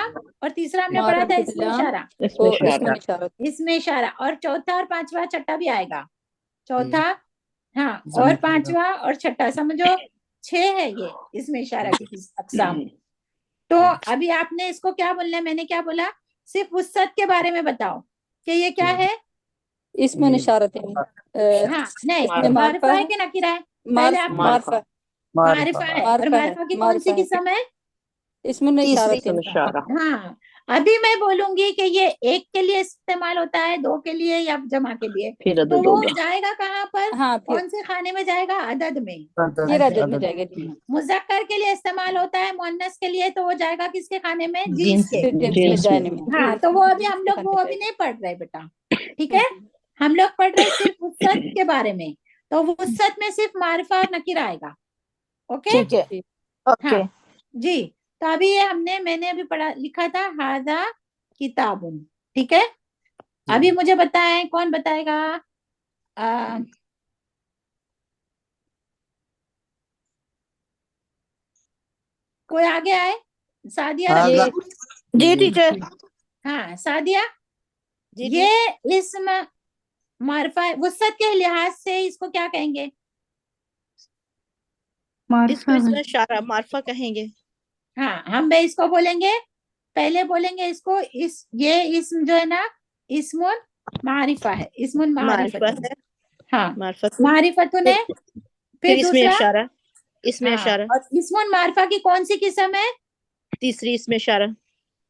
और तीसरा हमने पढ़ा था इसमें मारिफिल्लाह इशारा। इसमें वो इशारा। इसमें इशारा। इसमें इशारा, और चौथा और पांचवा छठा भी आएगा। चौथा, हाँ, जमीन और का। पांचवा और छठा, समझो 6 है ये इसमें इशारा की अकसाम। तो अभी आपने इसको क्या बोलना है? मैंने क्या बोला? सिर्फ वुसअत के बारे में बताओ कि ये क्या है। इसमें ये इशारा हाँ, नहीं, ये मारिफा मारिफा है है। कि नकीरा है? पहले आप मारिफा मारिफा मारिफा है, और मारिफा है। मारिफा की कौन सी मारिफा है। किस्म है? इसमें इशारा इसमें इशारा। हाँ, अभी मैं बोलूंगी कि ये एक के लिए इस्तेमाल होता है, दो के लिए, या जमा के लिए, फिर तो अदद वो होगा। जाएगा कहाँ पर? हाँ, फिर कौन से खाने में जाएगा? अदद में। फिर अदद में जाएगा जी। मुज़क्कर के लिए इस्तेमाल होता है, मुअन्नस के लिए, तो वो जाएगा किसके खाने में? जिन्स जिन्स के। फिर जिन्स में जिन्स जाने में। में। हाँ, तो वो अभी हम जिन्स के लोग खाने वो में अभी जाएगा। नहीं पढ़ रहे बेटा, ठीक है। हम लोग पढ़ रहे सिर्फ वुसअत के बारे में। तो वुसअत में सिर्फ मारिफा और नकीरा आएगा। ओके, ठीक है, जी। ओके। हाँ जी। तो अभी ये मैंने अभी पढ़ा, लिखा था हाजा किताबुन, ठीक है। अभी मुझे बताएं, कौन बताएगा? आ, कोई आगे आए? सादिया हाजा रफी। जी टीचर। हाँ, सादिया। जी जी। ये इस्म मारिफा वुसअत के लिहाज से इसको क्या कहेंगे? इसको इसमें इशारा मार्फा कहेंगे। हाँ, हम भाई इसको बोलेंगे, पहले बोलेंगे इसको, ये इसम जो है ना, इस्मुन मारिफा है, इस्मुन मारिफा मारिफतुन। है, हाँ, मार्फा मारिफतुन है। फिर फिर इसमें दूसरा, इशारा, इसमें हाँ, इशारा, और इस्मुन मारिफा की कौन सी किस्म है? तीसरी इसमें इशारा।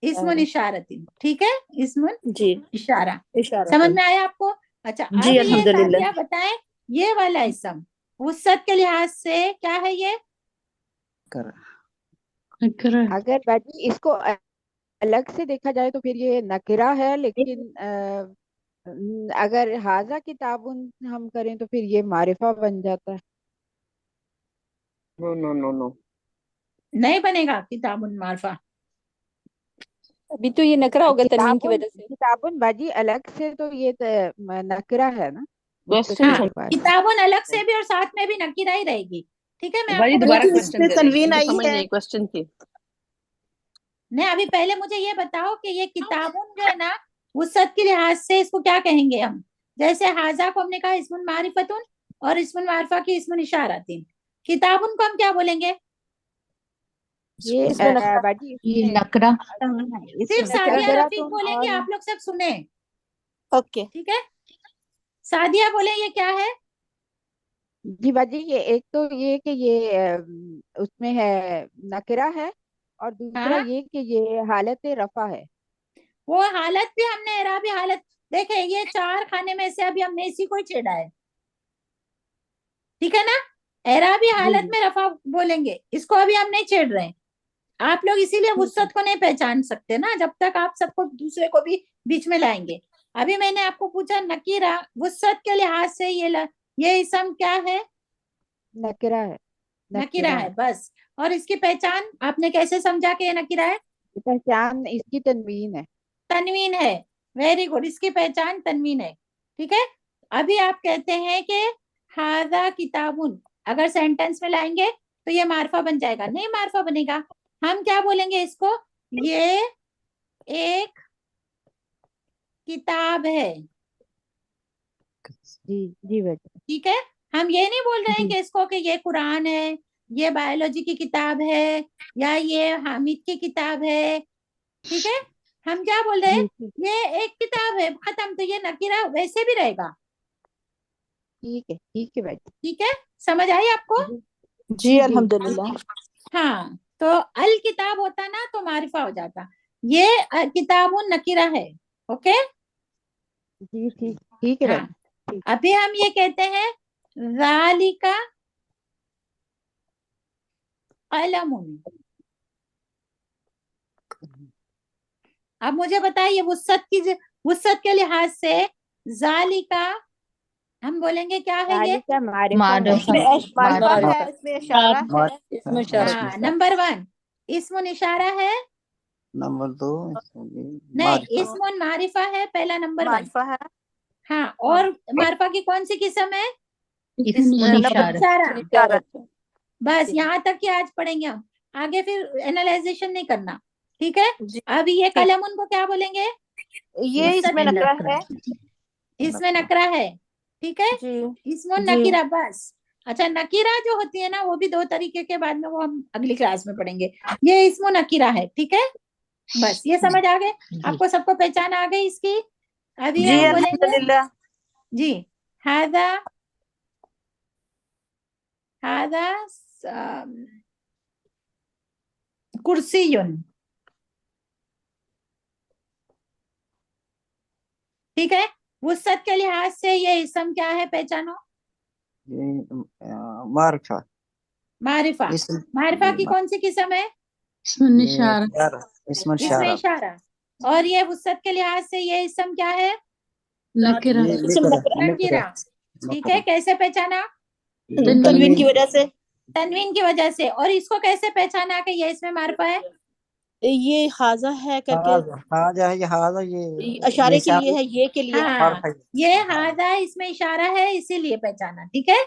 इस्मुन इशारतिन, ठीक है, इस्मुन जी, इशारा। इशारा समझ तुम। में आया आपको? अच्छा, जी अब ये अल्हम्दुलिल्लाह। सादिया बताएं, ये वाला इस्म वुसअत के लिहाज से क्या है? ये कर अगर बाजी इसको अलग से देखा जाए तो फिर ये नकिरा है, लेकिन अगर हाजा किताबुन हम करें तो फिर ये मारिफा बन जाता है। No no no no. नहीं बनेगा किताबुन मारिफा। अभी तो ये नकरा हो गया तनवीन की किताबुन वजह से। किताबुन बाजी अलग से तो ये नकिरा है ना, क्वेश्चन हाँ, मुस्तकिल बात है। किताबुन अलग से भी और साथ में भी नकीरा ही रहेगी, ठीक है। मैं भाई आपको दोबारा बताती हूँ। क्वेश्चन दे दें, तनवीन मुझे आई समझ है। नहीं क्वेश्चन की। नहीं, अभी पहले मुझे ये बताओ कि ये किताबुन जो है ना, वुसअत के लिहाज से इसको क्या कहेंगे हम? जैसे हाजा को हमने कहा इस्मुन मारिफतुन, और इस्मुन मारिफा की इस्मुन इशारतिन। किताबुन को हम क्या बोलेंगे? ये इसमें नकरा। बाजी ये इसमें नकरा। सिर्फ सादिया नकरा रफीक तुम बोलेंगे, और आप लोग सब सुने, ओके। ठीक है। सादिया बोले ये क्या है? जी बाजी ये एक तो ये कि ये उसमें है नकिरा है, और दूसरा हाँ, ये कि ये हालत रफा है। वो हालत भी हमने एराबी हालत देखे, ये 4 खाने में से अभी हमने इसी को ही छेड़ा है, ठीक है ना। एराबी जी हालत जी में रफा बोलेंगे, इसको अभी हम नहीं छेड़ रहे हैं। आप लोग इसीलिए ठीक है। वुसअत को नहीं पहचान सकते ना, जब तक आप सबको दूसरे को भी बीच में लाएंगे। अभी मैंने आपको पूछा नकीरा, वुसअत के लिहाज से ये इसम क्या है? नकिरा है। नकीरा नकिरा है, है। बस। और इसकी पहचान आपने कैसे समझा कि ये नकीरा है? पहचान इसकी तनवीन है। तनवीन है। वेरी गुड, इसकी पहचान तनवीन है, ठीक है। अभी आप कहते हैं कि हाजा किताबुन, अगर सेंटेंस में लाएंगे तो ये मार्फा बन जाएगा? नहीं, मार्फा बनेगा। हम क्या बोलेंगे इसको? ये एक किताब है, जी जी बेटा। ठीक है। हम ये नहीं बोल रहे हैं जी कि इसको कि ये कुरान है, ये बायोलॉजी की किताब है, या ये हामिद की किताब है, ठीक है। हम क्या बोल रहे हैं? जी ठीक ये एक किताब है, खत्म। तो ये नकीरा वैसे भी रहेगा, ठीक है बेटा। ठीक है। समझ आई आपको? जी जी जी अल्हम्दुलिल्लाह। हाँ, तो अल किताब होता ना तो मारिफा हो जाता। ये किताबुन नकीरा है, ओके। जी ठीक है हाँ, बेटा। ठीक। अभी हम ये कहते हैं ज़ालिका कलमुन। अब मुझे बताइए वुसअत के लिहाज से ज़ालिका हम बोलेंगे क्या है? ये तालिका मारिफा है। मारिफा। इसमें मार्फा मारिफा। है, इसमें इशारा है। इसमें इशारा। हाँ, नंबर 1 इस्मुन इशारा है। नंबर 2 नहीं, मारिफा। इस्मुन मारिफा है, पहला नंबर 1। मार्फा है। हाँ, और मारिफा की कौन सी किस्म है? इसमुन इशारत। इशारा। इशारत। बस जी। यहाँ तक ही आज पढ़ेंगे हम, आगे फिर एनालाइजेशन नहीं करना, ठीक है? जी अब ये ठीक। कलम उनको क्या बोलेंगे? ये वसत इसमें नकरा है। इसमें नकरा है, ठीक है? जी इसमें जी नकीरा बस। अच्छा, नकीरा जो होती है ना, वो भी दो तरीके के, बाद में वो हम अगली क्लास में पढ़ेंगे। ये इसमें नकीरा है, ठीक है? बस ये समझ आ गए आपको, सबको पहचान आ गई इसकी? अभी जी हम बोलेंगे अल्हम्दुलिल्लाह। जी, हादा हादा कुर्सियुन, ठीक है? वुसत के लिहाज से ये इसम क्या है, पहचानो? ये मार्फा मारिफा। इसम मारिफा की कौन सी किस्म है? इसमुन ये इशारत। इशारा इसमें इसमें इशारा इशारा। और ये वुसत के लिहाज से ये इसम क्या है? नकिरा। ये इसम निकरा नकीरा, ठीक है? कैसे पहचाना? तनवीन की वजह से। तनवीन की वजह से। और इसको कैसे पहचाना कि ये इसमें मारिफा है? ये हाजा है करके, हाजा है, ये हाजा ये इशारे के लिए इशारा है, ये के लिए है। हाँ, मार्फा है। ये हादा इसमें इशारा है, इसीलिए पहचाना, ठीक है?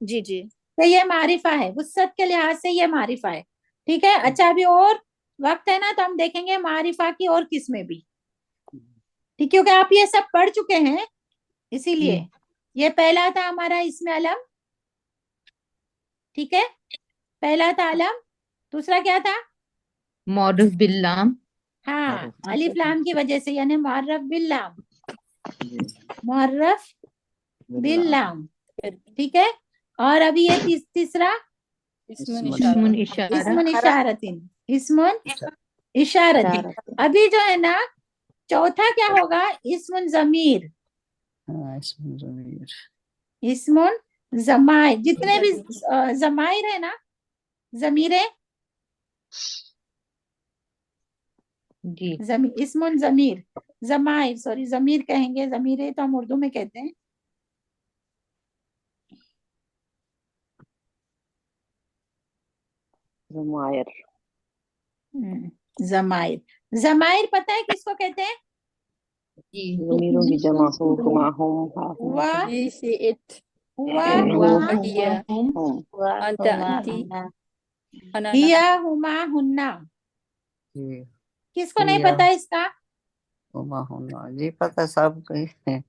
जी जी तो ये मारिफा है, वुसत के लिहाज से ये मारिफा है, ठीक है? अच्छा, अभी और वक्त है ना, तो हम देखेंगे मारिफा की और किस्में भी, ठीक, क्योंकि आप ये सब पढ़ चुके हैं, इसीलिए। ये पहला था हमारा इसमें अलम, ठीक है? पहला था अलम। दूसरा क्या था? मौरफ बिल्लाम। हाँ, अलिफ लाम की वजह से, यानी मुअर्रफ बिल लाम, मुअर्रफ बिल लाम, ठीक है? और अभी ये तीसरा इसमुन इशारा। इस्मुन इशारतिन, इस्मुन इशारतिन। अभी जो है ना, चौथा क्या होगा? इस्मुन जमीर, हाँ, इसमें ज़मीर। इस्मुन जमाइर। जितने भी जमाइर है ना, जमीरे, जी। इस्मुन जमीर, जमाइर, सॉरी जमीर कहेंगे, जमीरे तो हम उर्दू में कहते हैं। जमायर। जमाइर। जमाइर पता है किसको कहते हैं? ज़मीरों की जमा हो, हुमा, हुम, हा, हुम, हुआ, He, she, it, हुआ, हुआ हुमा, hiya, हुम। anta, anti, ana, हिया, nahnu. हुमा, हुन्ना। ये किसको नहीं हिया, पता इसका? हुमा, हुन्ना, जी पता सब कहीं है।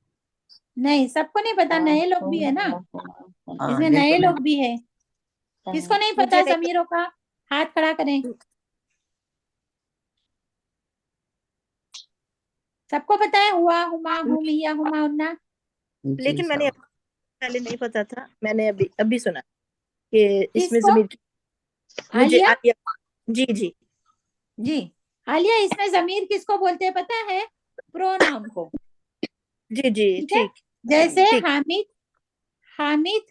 नहीं, सबको नहीं पता, नए लोग भी है ना, हाँ, इसमें जिनको नए नहीं लोग भी है। किसको नहीं पता मुझे जमीरों का? हाथ खड़ा करें। सबको पता है? हुआ, हुमा, हुम, हिया, हुमा, हुन्ना। जी लेकिन मैंने सब पहले नहीं पता था, मैंने अभी अभी सुना कि इसमें किसको? जमीर। मुझे आलिया आलिया। जी जी जी, आलिया, इसमें जमीर किसको बोलते हैं पता है? प्रोनाउन को, जी जी ठीक है? ठीक जैसे ठीक। हामिद, हामिद,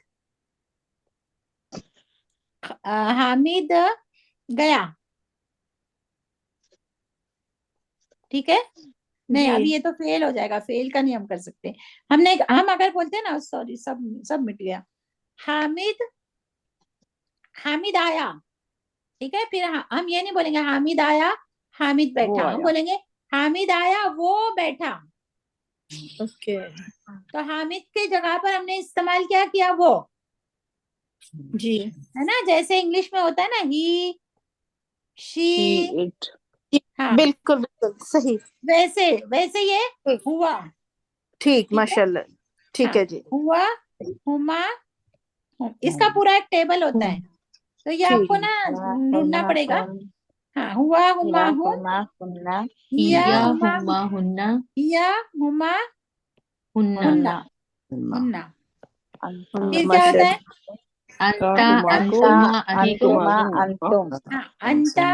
हामिद गया, ठीक है? नहीं, जी अभी ये तो फेल हो जाएगा, फेल का नहीं हम कर सकते। हम अगर बोलते हैं ना, सॉरी, सब सब मिट गया। हामिद, हामिद आया, ठीक है? फिर हम ये नहीं बोलेंगे हामिद आया, हामिद वो बैठा, हम आया। बोलेंगे हामिद आया, वो बैठा। ओके। तो हामिद की जगह पर हमने इस्तेमाल क्या किया? वो, जी है ना? जैसे इंग्लिश में होता है ना, ही, शी, इट। हाँ, बिल्कुल बिल्कुल सही। वैसे वैसे ये ठीक हुआ, ठीक ठीक है? माशाल्लाह। ठीक हाँ, है जी। हुआ, हुमा, इसका पूरा एक टेबल होता है, तो ये ठीक आपको ना ढूंढना पड़ेगा। हाँ, हुआ, हुमा, हुन, हिया, हिया हुमा, हुमा हुन्ना हिया, हुमा, हुन्ना। हुन्ना, हुन्ना। हुन्ना। फिर क्या होता है? अंता अंतुमा, अंतुमा अंतुम। हाँ, अंता,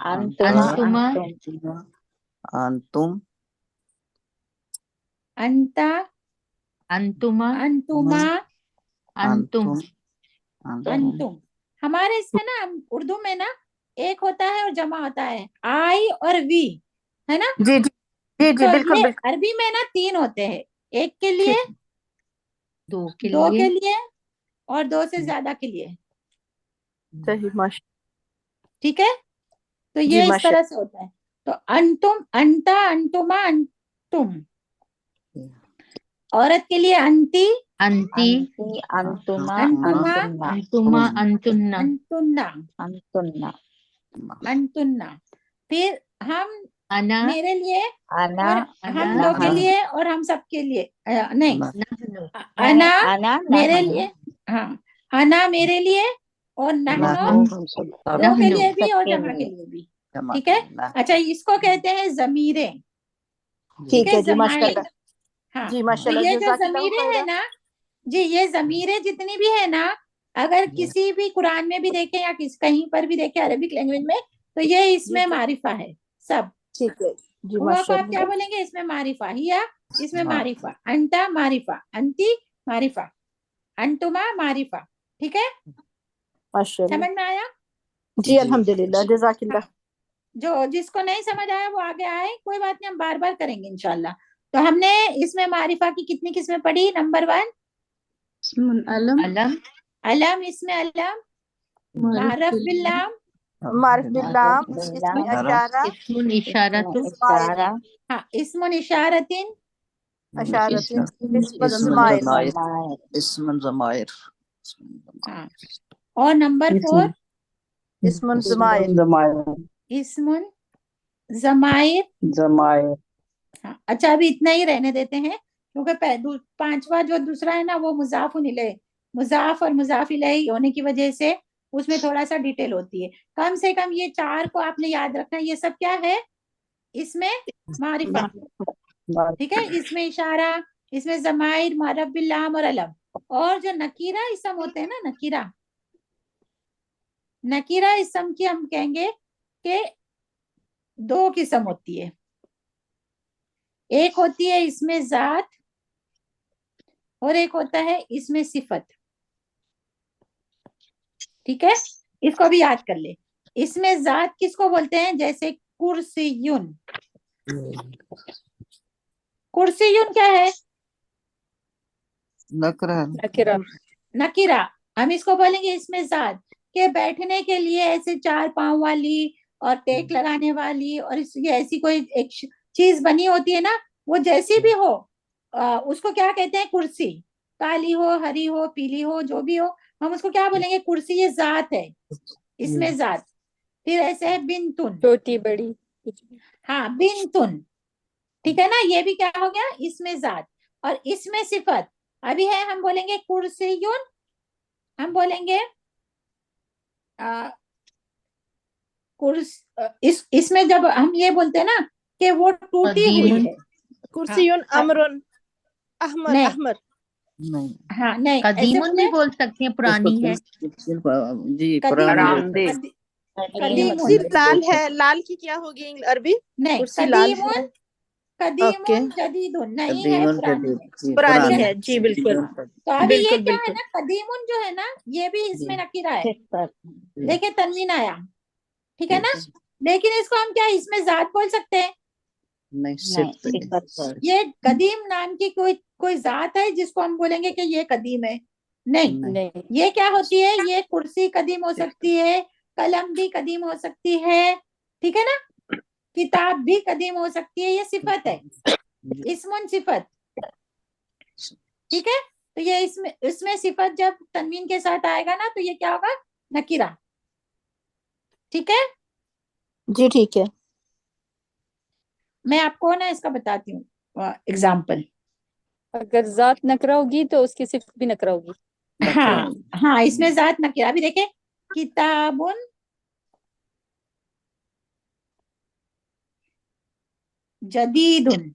अंतुमा अंतुम अंता, अंतुमा अंतुमा, अंतुम। अंतुम। हमारे इसमें ना, उर्दू में ना, एक होता है और जमा होता है, आई और वी, है ना? जी जी जी जी तो बिल्कुल ये बिल्कुल अरबी में ना 3 होते हैं, एक के लिए, ठीक। दो के 2 लिए। के लिए, और 2 से ज्यादा के लिए, सही माशा। ठीक है? तो जी ये इस माशा। तरह से होता है। तो अंतुम, अंता, अंतुमा, अंतुम, औरत के लिए अंती, अंति, अंति, अंतुमा, अंतुमा, अंतुन्ना, अंतुमा, अंतुन्ना, अंतुन्ना, अंतुन्ना, अंतुन्ना। फिर हम अना, मेरे लिए अना, और अना, हम दो के हाँ। लिए और हम सब के लिए नहीं, नहनु, अना अना, मेरे नहनु, लिए, हाँ, अना मेरे लिए और नहनो नहनु हम सब दो के नहनु, लिए भी और सबके जमा के लिए। लिए भी। जमा ठीक है, करना। अच्छा इसको कहते हैं जमीरें। ठीक ठीक है, है जी, जमाइर। माशाल्लाह हाँ, जी, तो माशाल्लाह, ये जो जज़ाकिल्लाहु जमीरें है खैरा। ना जी, ये जमीरें जितनी भी है ना, अगर किसी भी कुरान में भी देखें या कहीं पर भी देखें अरबिक लैंग्वेज में, तो ये इसमें मारिफा है सब। ठीक है जी, हुआ को आप क्या माशाल्लाह। बोलेंगे, इसमें मारिफा, हिया इसमें हाँ। मारिफा, अंता मारिफा, अंती मारिफा, अंतुमा मारिफा। ठीक है, माशाल्लाह समझ में आया? जी, अल्हम्दुलिल्लाह, जज़ाकिल्लाह। हाँ, जो जिसको नहीं समझ आया वो आगे आए, कोई बात नहीं, हम बार बार करेंगे इंशाल्लाह। तो हमने इसमें मारिफा की कितनी किस्में पढ़ी? नंबर 1 इसमुन अलम, अलम, अलम, इसमें अलम, मारफ बिल्लाम, मारिफ बिल्लाम, बिल्लाम, इसमें इशारा। अशारा, इस्मुन इसमें इशारतु, इशारा, हाँ, इस्मुन इशारतिन, अशारतिन, इसमुन इसमें इसमन ज़माइर, जमाइर। जमाइर, इसमन जमाइर। हाँ, और नंबर 4 इसमें ज़माइर, जमाइर। इस्मुन जमाइर। जमाइर। हाँ, अच्छा अभी इतना ही रहने देते हैं, क्योंकि पांचवा जो दूसरा है ना वो मुजाफ इलैह, मुजाफ और मुजाफ इलैह होने की वजह से उसमें थोड़ा सा डिटेल होती है। कम से कम ये 4 को आपने याद रखना, ये सब क्या है इसमें? मारिफा। ठीक है, इसमें इशारा, इसमें जमाइर, मारफ बिल्लाम और अलम। और जो नकीरा इसम होते हैं ना, नकीरा, नकीरा इसम की हम कहेंगे कि 2 किस्म होती है। एक होती है इसमें जात और एक होता है इसमें सिफत। ठीक है, इसको भी याद कर ले। इसमें जात किसको बोलते हैं? जैसे कुर्सियुन, कुर्सियुन क्या है? नकरा। नकिरा, नकीरा। हम इसको बोलेंगे इसमें जात, के बैठने के लिए ऐसे 4 पांव वाली और टेक लगाने वाली और ये ऐसी कोई एक चीज बनी होती है ना, वो जैसी भी हो उसको क्या कहते हैं? कुर्सी। काली हो, हरी हो, पीली हो, जो भी हो, हम उसको क्या बोलेंगे? कुर्सी। ये जात है, इसमें जात। फिर ऐसे है बिनतुन, छोटी बड़ी, हाँ बिनतुन। ठीक है ना, ये भी क्या हो गया? इसमें जात। और इसमें सिफत अभी है, हम बोलेंगे कुर्सियुन, हम बोलेंगे इसमें जब हम ये बोलते हैं ना कि वो टूटी हुई कदीमुन, है, कुर्सियुन, हाँ, अमरुन, अहमर, नहीं, अहमर, नहीं। हाँ नहीं, ऐसे कदीमुन बोलते भी हैं बोल सकती हैं, पुरानी है। जी, पुरानी कदीमुन, बोलते हैं। कदीमुन, कुर्सी लाल है, लाल की क्या होगी अरबी? नहीं, कुर्सी लाल है। कदीमुन, ओके, कदीमुन जदीदुन नहीं है, कदीमुन पुरानी जदीद, है। जी, पुरानी ठीक है पुरानी। ना? है जी, बिल्कुल तो अभी ये बिल्कुल क्या है बिल्कुल। ना, कदीमुन जो है ना, ये भी इसमें जी, नकीरा है। सिफत, देखिए तनवीन आया, ठीक है ना, जी। लेकिन इसको हम क्या इसमें जात बोल सकते हैं? नहीं, नहीं, सिफ्त है। सिफत, ये कदीम नाम की कोई कोई जात है जिसको हम बोलेंगे कि ये कदीम है? नहीं, नहीं, नहीं, ये क्या होती है? ये कुर्सी कदीम हो सकती है, कलम भी कदीम हो सकती है, ठीक है ना, किताब भी कदीम हो सकती है। ये सिफत है, इसमुन सिफत। ठीक है, तो ये इसमें सिफत जब तनवीन के साथ आएगा ना, तो ये क्या होगा? नकीरा। ठीक है, जी ठीक है। मैं आपको ना इसका बताती हूँ एग्जाम्पल। अगर जात नकरा होगी तो उसकी सिर्फ भी नकरा होगी। हाँ, हाँ, इसमें जात नकीरा। अभी देखे, किताबुन जदीदुन,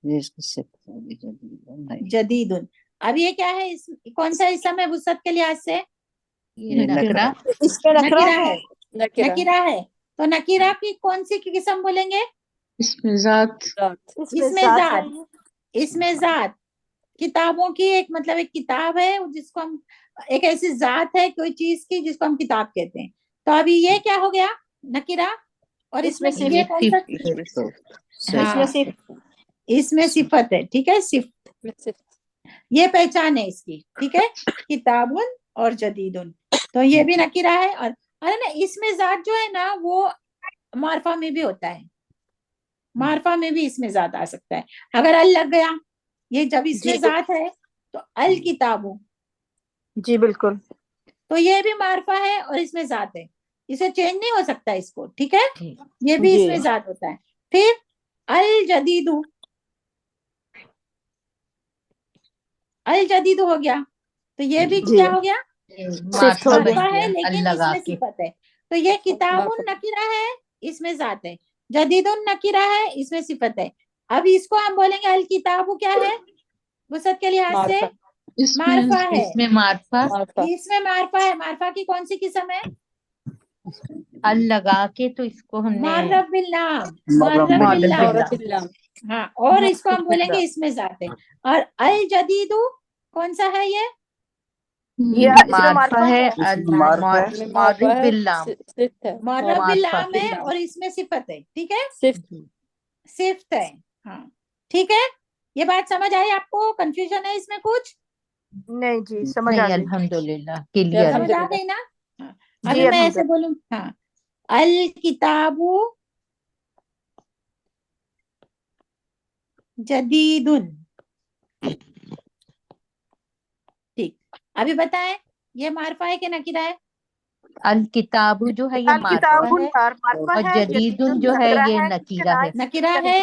ये इसकी सिफ्त होगी, जदीद नहीं। जदीदुन। अब ये क्या है? कौन सा इसम है वुसअत के लिहाज से? ये नकरा। इसमें नकरा नकीरा है। है, नकिरा, नकीरा है। तो नकीरा की कौन सी किस्म बोलेंगे? इसमें जात, जात, इसमें इसमें जात जात, है। इसमें जात। किताबों की एक मतलब एक किताब है जिसको हम, एक ऐसी जात है कोई चीज की जिसको हम किताब कहते हैं। तो अभी ये क्या हो गया? नकीरा। और इसमें इसमें ये सिर्फ कौन सा? इसमें हाँ, सिर्फ इसमें सिफत है। ठीक है, सिर्फ ये पहचान है इसकी। ठीक है, किताबुन और जदीदुन, तो ये भी नकीरा है। और अरे ना, इसमें जात जो है ना वो मार्फा में भी होता है। मारफा में भी इसमें जात आ सकता है। अगर अल लग गया, ये जब इसमें जी जात है तो अल किताबु, जी बिल्कुल। तो ये भी मारफा है और इसमें जात है, इसे चेंज नहीं हो सकता इसको, ठीक है, ये भी जी इसमें जात होता है। फिर अल जदीदु, अल जदीदु हो गया, तो ये भी जी क्या हो गया, शिफ्ट हो मार्फा गया। मारफा बन है गया अल लेकिन लगा इसमें के। सिफत है। तो ये किताबुन नकीरा है, इसमें जात है, जदीदुन नकीरा है, इसमें सिफत है। अब इसको हम बोलेंगे अल किताबु क्या है, वसत के लिहाज से इसमें मारफा है, इसमें मार्फा इसमें मारफा है। मारफा की कौन सी किस्म है, अल लगा के, तो इसको हमने मार्रफ बिल्लाम, मर्रफ मार्रफ बिल्लाम। बिल्लाम। हाँ, और इसको हम बोलेंगे इसमें जात है। और अल जदीदु कौन सा है ये, ये इसमें मार्फा मारफा है, है। अल मार्फ है। मारिफ बिल्लाम। मार्रफ मारफा बिल्लाम है बिल्लाम। और इसमें सिफत है, ठीक है, जी। सिफ्त है। हाँ ठीक है, ये बात समझ आई आपको, कंफ्यूजन है इसमें कुछ, नहीं जी, समझ आ नहीं, गई। अल्हम्दुलिल्लाह क्लियर समझ है। आ गई ना। हाँ, जी अभी मैं ऐसे अल्हम्दुलिल्लाह। बोलूं, हाँ, अल किताबु जदीदुन, ठीक। अभी बताएं, ये मारफा है कि नकीरा है, अल किताबु जो है ये अल मार्फा किताबुन है, मारफा और है, जदीदुन जदीदुन जो है नकरा ये है, नकीरा है। नकीरा है।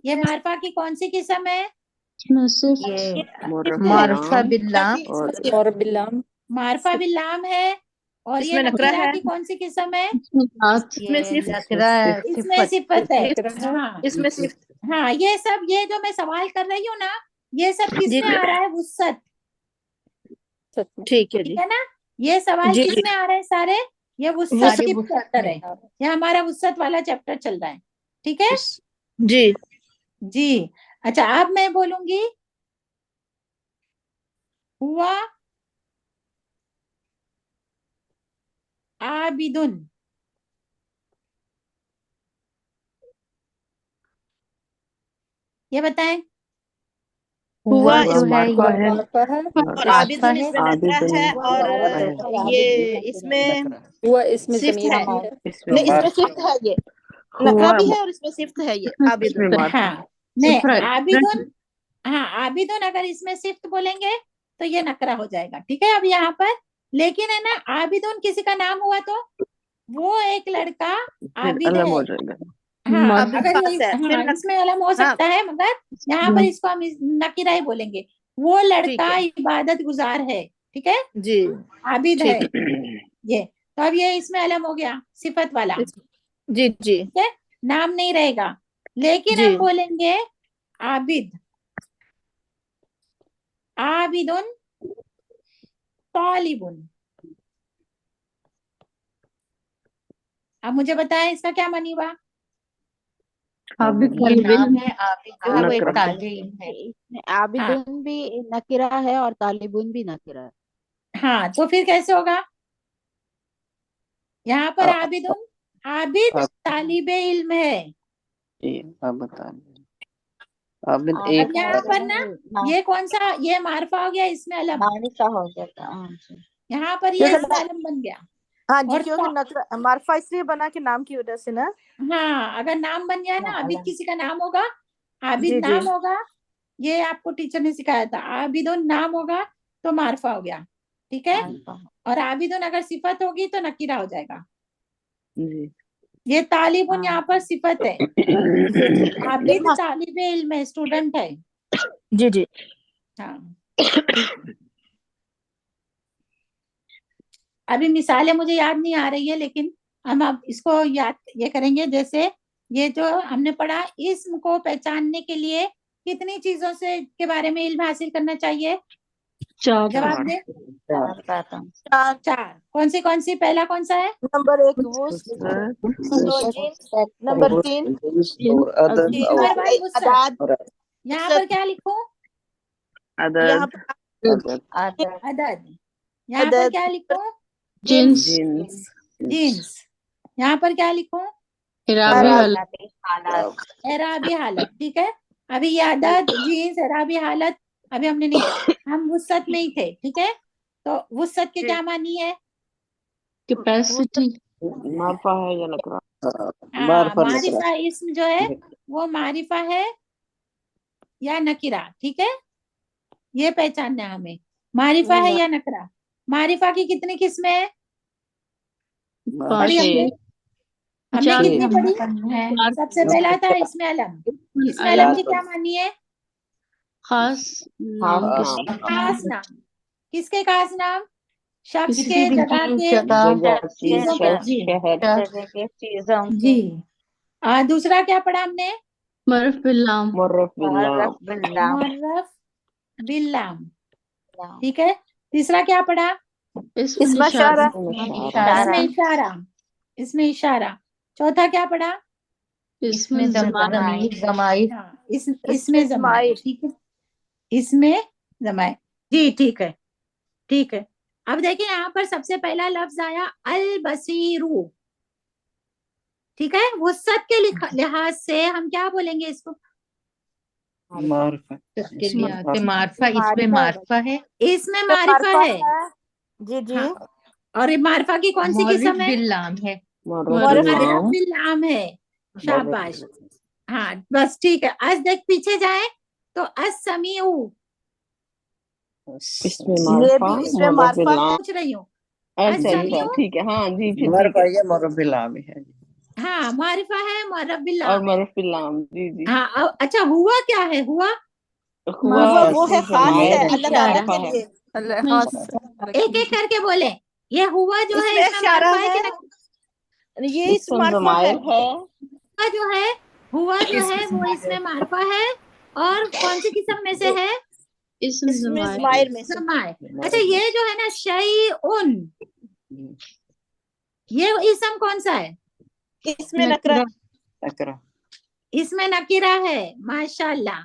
ये है। मारफा की कौन सी किस्म है, इसमें सिर्फ ये सिफ्त है। मार्फा बिल्लाम। मारफा बिल्लाम है। और ये इसमें नकरा नकीरा है, की कौन सी किस्म है, इसमें साथ इसमें ये सिर्फ नकरा इसमें सिफत। सिफत है। हाँ इसमें सिर्फ। हाँ, ये सब, ये जो मैं सवाल कर रही हूँ ना, ये सब किस जी में आ रहा है, वुसत, ठीक है ठीक जी। है ना। ये सवाल जी किस जी में आ रहे हैं सारे, ये वुसत सारे की वुसत चैप्टर में। है, ये हमारा वुसत वाला चैप्टर चल रहा है, ठीक है जी जी। अच्छा, अब मैं बोलूंगी हुआ आबिदुन, ये बताएं, हुआ हुआ जो है मार्फा ये है और मार्फा आबिदुन है, इसमें नकरा है, और ये इसमें सिफ्त है। इसमें नहीं, इसमें मार्फ सिफ्त है, ये नकरा हुआ भी है और इसमें सिफ्त है, ये आबिदुन। इसमें मार्फ हाँ नहीं, आबिदुन, हाँ आबिदुन अगर इसमें सिफ्त बोलेंगे तो ये नकरा हो जाएगा, ठीक है। अब यहाँ पर लेकिन है ना, आबिदुन किसी का नाम हुआ तो वो एक लड़का फिर आबिद अलग है। हो जाएगा। हाँ, आबिद अगर खास ये, है, फिर हाँ इसमें अलम हो हाँ सकता है, मगर यहाँ पर इसको हम नकीरा ही बोलेंगे। वो ठीक लड़का है इबादत गुजार है, ठीक है, जी। आबिद है ठीक है ये। तो अब ये इसमें अलम हो गया, सिफत वाला, जी जी ठीक है, नाम नहीं रहेगा। लेकिन जी हम बोलेंगे आबिद, आबिदुन तालिबुन। अब मुझे बताएं इसका क्या मानी हुआ, ये नाम है आबिद जो है वो एक नकरा। ताले इल्म है। इसमें हाँ आबिदुन भी नकिरा है और तालिबुन भी नकिरा है। हाँ, तो फिर कैसे होगा, यहाँ पर आ- आबिदुन, आबिद आप तालिबे इल्म है। आप बता आबिद हाँ, अब एक यहाँ पर ना, मा- ये कौन सा, ये मारफा हो गया, इसमें अलम, मानिका हो जाता। हाँ जी। यहाँ पर ये जैसे इसमें अलम बन गया। हाँ जी, और क्योंकि नकरा मारफा इसलिए बना कि नाम की वजह से ना। हाँ, अगर नाम बन गया ना, आबिद किसी का नाम होगा, आबिद जी जी नाम होगा, ये आपको टीचर ने सिखाया था, आबिदुन नाम होगा तो मारफा हो गया, ठीक है। और आबिदुन अगर सिफत होगी तो नकीरा हो जाएगा। जी ये तालिबुन यहाँ पर सिफत है, आबिद हाँ, तालिबे इल्म है, स्टूडेंट है। जी जी हाँ, अभी मिसालें मुझे याद नहीं आ रही है, लेकिन हम अब इसको याद ये करेंगे। जैसे ये जो हमने पढ़ा, इस्म को पहचानने के लिए कितनी चीजों से के बारे में इल्म हासिल करना चाहिए, चार जवाब दे। चार। कौन सी, पहला कौन सा है, नंबर एक वो, नंबर दो जीन्स, नंबर तीन और अदद नंबर वन वुसअत। अदाद, और यहाँ पर क्या लिखूं, यहाँ अदद पर अदद। यहाँ पर अदद, क्या लिखूं, जींस जीन्स जीन्स। यहाँ पर क्या लिखूं, इराबी अराब, एराबी हालत, ठीक है। अभी ये अदद, जीन्स, एराबी हालत अभी हमने नहीं पढ़ा, हम वुसअत में ही थे, ठीक है। तो वुसअत के जी। क्या मानी है, कैपेसिटी मारफा है या नकरा हाँ, मारफा नकरा मारिफा इस्म जो है वो मारिफा है या नकीरा, ठीक है, ये पहचानना है हमें, मारिफा है या नकरा। मारिफा की कितनी किस्में है पढ़ी हमने? हमने चार कितनी पढ़ी? चार सबसे पहला था इसमें अलम। इसमें अलम की क्या मानी है? खास नाम के खास नाम। किसके खास नाम? शख्स किसी के, जगह के, चीजों के। जी जी। दूसरा क्या पढ़ा हमने? मरफ बिल्लाम मुअर्रफ बिल्लाम, ठीक है। तीसरा क्या पढ़ा? इसमें इशारा इसमें इशारा। इसमें इशारा। चौथा क्या पढ़ा? इसमें जमाइर हाँ, इसमें जमाए, ठीक है, इसमें जमाए। जी ठीक है, ठीक है। अब देखिए यहाँ पर सबसे पहला लफ्ज आया अल बसीरू, ठीक है। वसत के लिहाज से हम क्या बोलेंगे इसको? मारिफा। मारफा, इसमें मारफा है, इसमें मारिफा है। जी जी। हाँ, और मारिफा की कौन सी किस्म है? बिल्लाम है, मुअर्रफ बिल्लाम है। शाबाश। हाँ बस ठीक है। आज देख पीछे जाए तो अस्समीउ, ये भी इसमें मारफा है। पूछ रही हूँ। अच्छा अस्समीउ, ठीक है, हाँ जी फिर ठीक मारिफा है। ये मुरब्बिलाम है। हाँ मारिफा है, मुअर्रफ बिल्लाम और है। मरफिलाम, जी जी। हाँ अच्छा, हुआ क्या है? हुआ हुआ वो है, खास है जमाइर अल्लाह ताला मारिफा के है। लिए। एक एक करके बोले। ये हुआ जो है इसमें इसमें इशारा मारिफा है कि है, नहीं? ये इसमें इसमें मारफा है। जमाइर है। हुआ जो है, हुआ जो है वो इसमें मारिफा है। और कौन सी किस्म में से है? इसमें इसमें जमाइर जमाइर में से। जमाए। अच्छा ये जो है ना शैउन, ये इसम कौन सा है? इसमें नकरा। अकरा। इसमें नकीरा है। माशाल्लाह,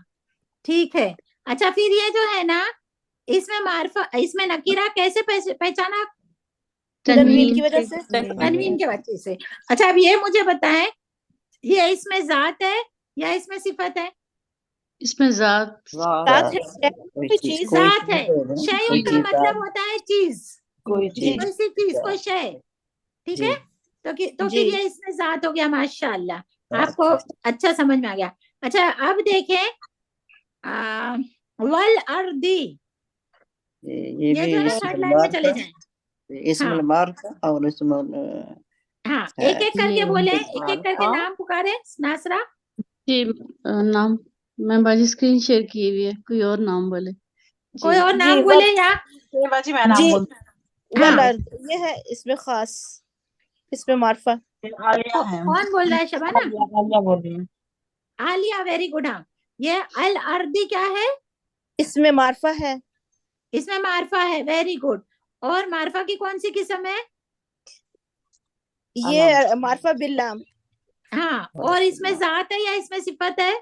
ठीक है। अच्छा फिर ये जो है ना, इसमें मारिफा, इसमें नकीरा कैसे पहचाना? तनवीन की वजह से। तनवीन के वजह से। अच्छा अब ये मुझे बताएं, ये इसमें जात है या इसमें सिफत है? इसमें जात साथ है कोई चीज। जात है। कोई शय का चीज मतलब होता है चीज, कोई चीज। कोई सी चीज, कोई शय, ठीक है। तो जी। फिर ये इसमें जात हो गया। माशाल्लाह, आपको अच्छा समझ में आ गया। अच्छा अब देखें वल अर्दी, ये ये भी जो है ना थर्ड लाइन में चले जाएं। इसमें हाँ मारिफा और इसमें हाँ, एक एक करके बोले, एक एक करके नाम पुकारे। नासरा, जी नाम मैं बाजी स्क्रीन शेयर की हुई है, कोई और नाम बोले। कोई और नाम जी बोले या? जी हाँ वल अर्द, ये है इसमें खास, इसमें मारफा। कौन बोल रहा है? Shabana, Alia, very good. हाँ, ये अल अर्दी क्या है? इसमें मारफा है। इसमें मारफा है, वेरी गुड। और मारफा की कौन सी किस्म है? ये मारफा बिल्लाम। हाँ, और इसमें जात है या इसमें सिफत है?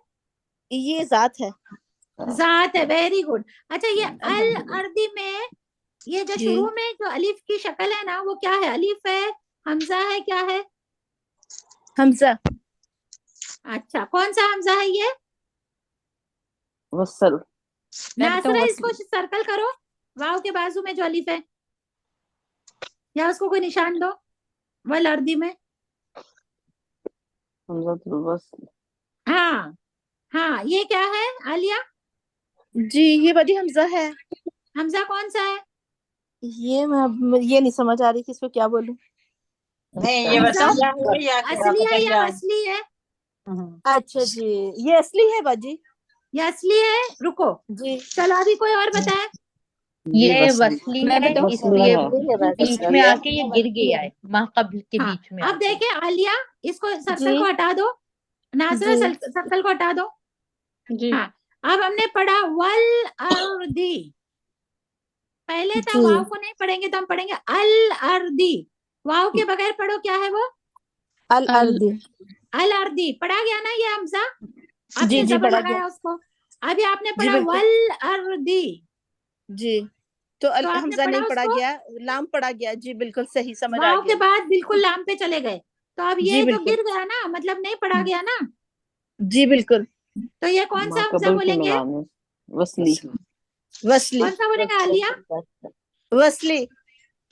ये जात है। जात है, वेरी गुड। अच्छा ये अल अर्दी में ये जो जी। शुरू में जो अलिफ की शक्ल है ना, वो क्या है? अलिफ है, हमजा है, क्या है? हमजा। अच्छा कौन सा हमजा है ये? वसल। नासरा इसको सर्कल करो, वाव के बाजू में जो अलिफ है, या उसको कोई निशान दो वल अर्दी में। हमज़तुल वस्ल। हाँ हाँ, ये क्या है आलिया? जी ये बड़ी हमजा है। हमजा कौन सा है? ये मैं ये नहीं समझ आ रही कि इसको क्या बोलूं। हमजा असली है या वसली है? अच्छा जी, ये असली है बाजी। ये असली है। रुको, जी। चलो अभी कोई और बताए। ये वसली है, वस्ल ये है। बीच में आके ये गिर गया है, माकबल के हाँ, बीच में अब आके। देखे आलिया, इसको सर्कल जी। को हटा दो। नासरा जी। सर्कल को हटा दो। जी हाँ, अब हमने पढ़ा वल अर्दी, पहले था जी। वाव को नहीं पढ़ेंगे तो हम पढ़ेंगे अल अर्दी। वाव के बगैर पढ़ो, क्या है वो? अल अर्दी। अल अर्दी पढ़ा गया ना ये हमजा? जी आपने जी जबर पढ़ा लगाया गया। उसको। अभी आपने जी पढ़ा बिल्कुल। वल अर्दी, जी तो तो आपने हमजा पढ़ा नहीं पढ़ा उसको, गया, लाम पढ़ा गया। जी बिल्कुल सही समझ आ वाव के गया। बाद बिल्कुल लाम पे चले गए। तो अब जी ये तो बिल्कुल। गिर गया ना, मतलब नहीं पढ़ा गया ना। जी बिल्कुल। तो ये कौन सा हमजा माकबल के बोलेंगे? मिलान वसली। वसली। कौन सा बोलेंगे आलिया? वसली।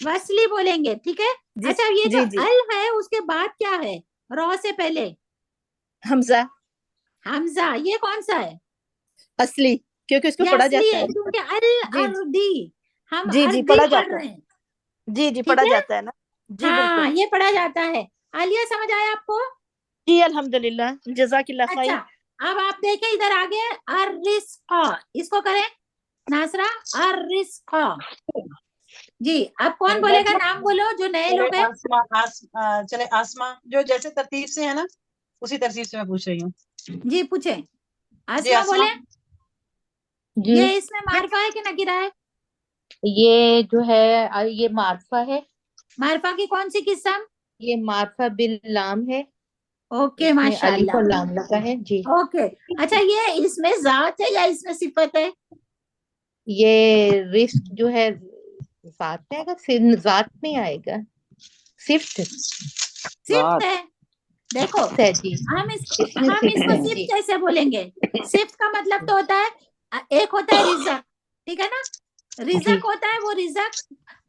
वसली बोलेंगे, ठीक है। जी अच्छा ये जो जी जी। अल है उसके बाद क्या है? रॉ से पहले हमजा। हमजा ये कौन सा है? असली, क्योंकि उसको ये पढ़ा असली जाता है है। क्योंकि जी अर्दी, हम जी अर्दी पढ़ा पढ़ जाता रहे है। हैं। जी ठीक पढ़ा है, जाता है ना। जी बिल्कुल। हाँ ये पढ़ा जाता है। आलिया समझ आया आपको? जी अल्हम्दुलिल्लाह, जज़ाकिल्लाह अच्छा, खैर। अब आप देखें इधर आगे, अर्रिस्का, इसको करें नासरा, अर्रिस्का। जी, अब कौन बोलेगा? नाम बोलो जो नए चले लोग हैं। चले आसमा, जो जैसे तरतीब से है ना उसी तरतीब से मैं पूछ रही हूँ। जी पूछे, जी आसमा आसमा। बोले। जी ये इसमें मारिफा है कि नकीरा है? ये जो है ये मार्फा है। मारिफा की कौन सी किस्म? ये मार्फा बिल लाम है। ओके इसमें अलिफ माशाल्लाह। और लाम लगा है जी। ओके, अच्छा ये इसमें जात है या इसमें सिफत है? ये रिस्क जो है जात में आएगा, जात में आएगा, सिफ्त सिफ्त है। देखो है जी। हम इसको इसमें सिफ्त है सिफ्त जी। कैसे बोलेंगे? सिफ्त का मतलब तो होता है, एक होता है रिजक, ठीक है ना? जी रिजक होता है, वो रिजक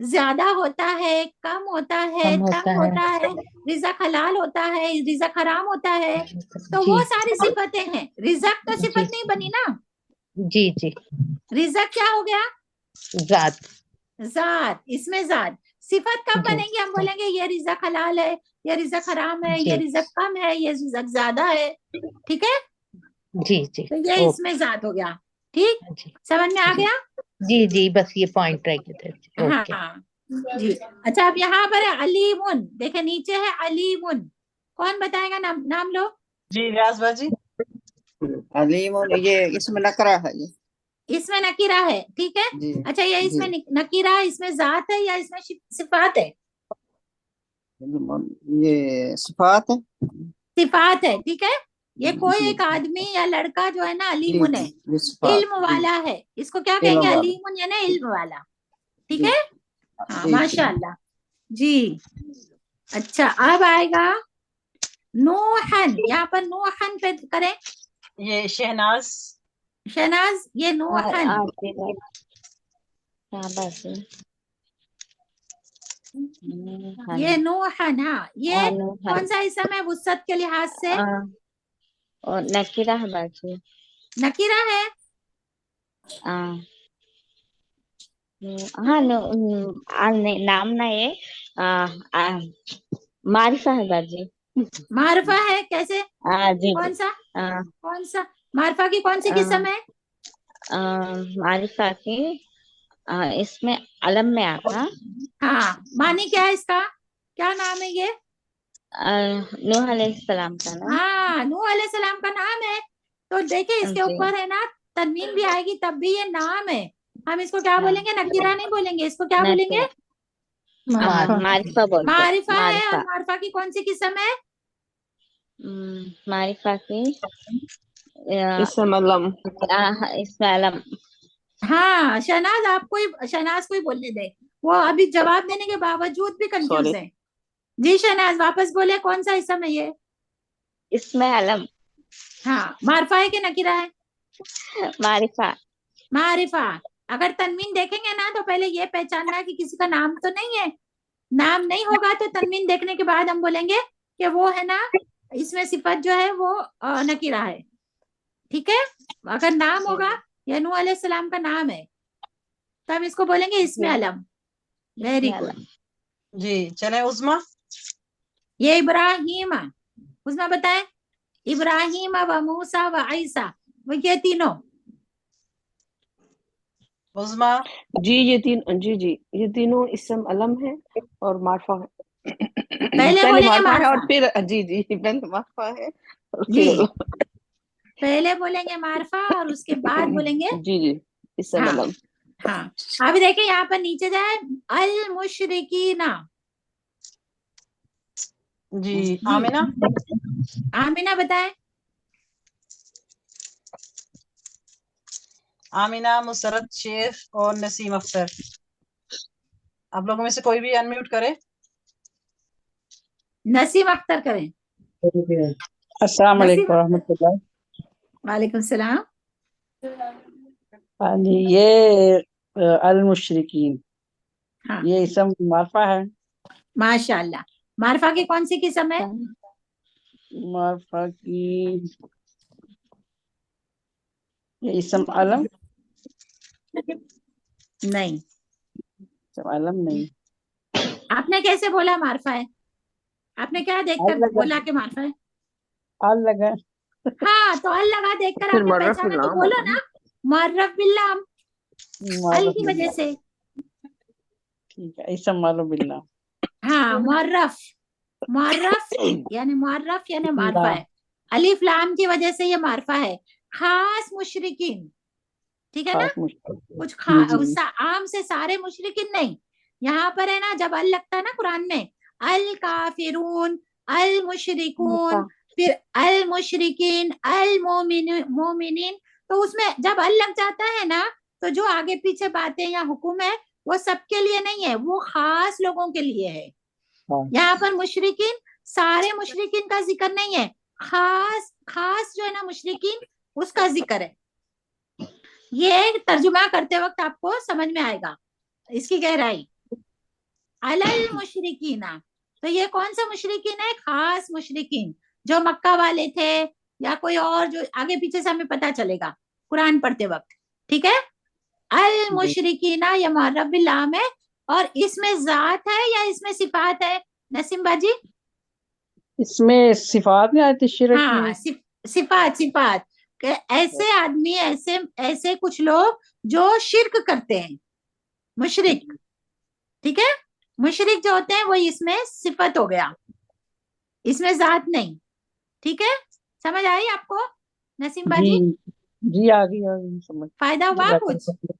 ज्यादा होता है, कम होता है, कम होता तंग है होता है, रिजक हलाल होता है, रिजक हराम होता है। तो जी वो सारी सिफतें हैं। रिजक तो जी सिफत नहीं बनी ना, जी जी। रिजक क्या हो गया? जात जात, इसमें जात। सिफत कब जी बनेंगे? हम बोलेंगे ये रिजक हलाल है, ये रिजक हराम है, ये जी रिजक कम है, ये रिजक ज्यादा है, ठीक है? जी जी। तो ये इसमें जात हो गया। ठीक, जी समझ में आ जी गया? जी जी, बस ये पॉइंट रह गए थे। ओके हाँ जी। अच्छा, अब यहाँ पर है अलीमुन, देखे नीचे है अलीमुन। कौन बताएगा? नाम नाम लो। जी रियाज बाजी। अलीम, ये इसमें नकरा है ये। इसमें नकीरा है, ठीक है। जी अच्छा, ये इसमें जी। नकीरा है, इसमें जात है या इसमें सिफात है? ये सिफात है। सिफात है, ठीक है। ये कोई जी एक आदमी या लड़का जो है ना जी अलीमुन जी, है, ये सिफात इल्म जी। वाला है, इसको क्या इल्म कहेंगे? वाला अलीमुन यानी इल्म वाला, ठीक जी है। हाँ जी जी। माशाल्लाह जी। अच्छा, अब आएगा नूहन, यहाँ पर नूहन पे करें। ये शहनाज। शहनाज, ये नूहन, आपके बाद शाबाश है। ये नूहन, हाँ ये कौन नूहन सा इसम है वुसअत के लिहाज से? और नकीरा है बाजी। नकीरा है। आ, हाँ नाम ना ये आ, आ, मारिफा है बाजी। मारफा है, कैसे? जी कौन सा? आ, कौन सा मारफा की कौन सी आ, किस्म है? मारिफा की इसमें अलम में आता। हाँ, मानी क्या है इसका? क्या नाम है ये? नूह अलैहिस्सलाम का नाम। हाँ, नूह अलैहिस्सलाम का नाम है। तो देखिए इसके जी ऊपर है ना तनवीन भी आएगी, तब भी ये नाम है। हम इसको क्या हाँ बोलेंगे? नकीरा नहीं बोलेंगे, इसको क्या बोलेंगे? नकीरा मार्फा मारिफा बोलते हैं। मारिफा है। और मारिफा मारिफा की कौन सी किस्म है? मारिफा की इसम अलम। इसमें अलम। हाँ शहनाज, आपको ही, शहनाज को ही बोलने दे, वो अभी जवाब देने के बावजूद भी कंफ्यूज सॉरी। है। जी शहनाज वापस बोले, कौन सा हिस्सा में ये? इसमें अलम। हाँ, मारफा है कि नकीरा है? मारिफा। मारिफा। अगर तनवीन देखेंगे ना तो पहले ये पहचानना है कि किसी का नाम तो नहीं है। नाम नहीं होगा तो तनवीन देखने के बाद हम बोलेंगे कि वो है ना, इसमें सिफत जो है वो नकीरा है, ठीक है। अगर नाम होगा, या नूह अलैहिस्सलाम का नाम है, तो हम इसको बोलेंगे इसमें अलम। वेरी इसमें गुड। अलम। जी चले उस्मा। ये इब्राहिम, उसमें बताएं। इब्राहिम व मूसा व ईसा, वो ये तीनों। उस्मा। जी ये तीनों इसम अलम है और मारफा है। पहले पहले बोलेंगे मारफा है और मारफा। फिर जी पहले मारफा है और जी, फिर अलम। पहले बोलेंगे मारफा और उसके बाद बोलेंगे। जी इसम हाँ अलम। हाँ। अभी देखिए यहाँ पर नीचे जाए, अल मुशरिकीना। जी जी, आमिना। आमिना बताएं। आमिना, मुसरत शेख और नसीम अख्तर। आप लोगों में से कोई भी अनम्यूट करे। नसीम अख्तर करें। अस्सलाम नसीम वालेकुम अख्तर। रहमतुल्लाह। वालेकुम सलाम। हाँ जी, ये अल मुशरिकीन, हाँ ये इसम मारफा है। माशाल्लाह। मारफा की कौन सी किस्म है? मारफा की ये इसम अलम, नहीं। इसम अलम नहीं। आपने कैसे बोला मारफा है? आपने क्या देखकर अल लगा, बोला कि मारफा है? अल लगा। हाँ, तो अल लगा देखकर फिर आपने मर्रफ पहचाना, तो नाम बोलो होगा ना मुअर्रफ बिल्लाम, अल मारफ की वजह बिल्ला, से। ठीक है, इसम मालूम बिल्ला। हाँ, मुअर्रफ, मुअर्रफ यानी मुअर्रफ यानी मारफा बिल्ला, है। अलिफ लाम की वजह से ये मारफा है। खास मुशरिकीन, ठीक है ना? खास मुश्किल। कुछ जी जी। आम से सारे मुशरिकीन नहीं। यहाँ पर है ना, जब अल लगता है ना कुरान में, अल काफिरून, अल मुशरिकून, फिर अल मुशरिकीन, अल मोमिनीन, तो उसमें जब अल लग जाता है ना, तो जो आगे पीछे बातें या हुक्म है वो सबके लिए नहीं है, वो खास लोगों के लिए है। हाँ यहाँ पर मुशरिकीन, सारे मुशरिकीन का जिक्र नहीं है, खास खास जो है ना मुशरिकीन, उसका जिक्र है। ये तर्जुमा करते वक्त आपको समझ में आएगा इसकी गहराई। अलल मुशरिकीना, तो ये कौन सा मुशरिकीन है? खास मुशरिकीन, जो मक्का वाले थे या कोई और, जो आगे पीछे से हमें पता चलेगा कुरान पढ़ते वक्त, ठीक है? अल जी। मुशरिकीना ये मुअर्रफ बिल लाम है, और इसमें जात है या इसमें सिफात है नसीम बाजी? इसमें सिफात नहीं आती शिरक में। हाँ, सिफात, सिफात। ऐसे आदमी, ऐसे ऐसे कुछ लोग जो शिर्क करते हैं, मुशरिक, ठीक है? मुशरिक जो होते हैं वो इसमें सिफत हो गया, इसमें जात नहीं, ठीक है? समझ आई आपको नसीम जी बाजी? जी, आ गई समझ। फायदा हुआ कुछ? जज़ाकल्लाह।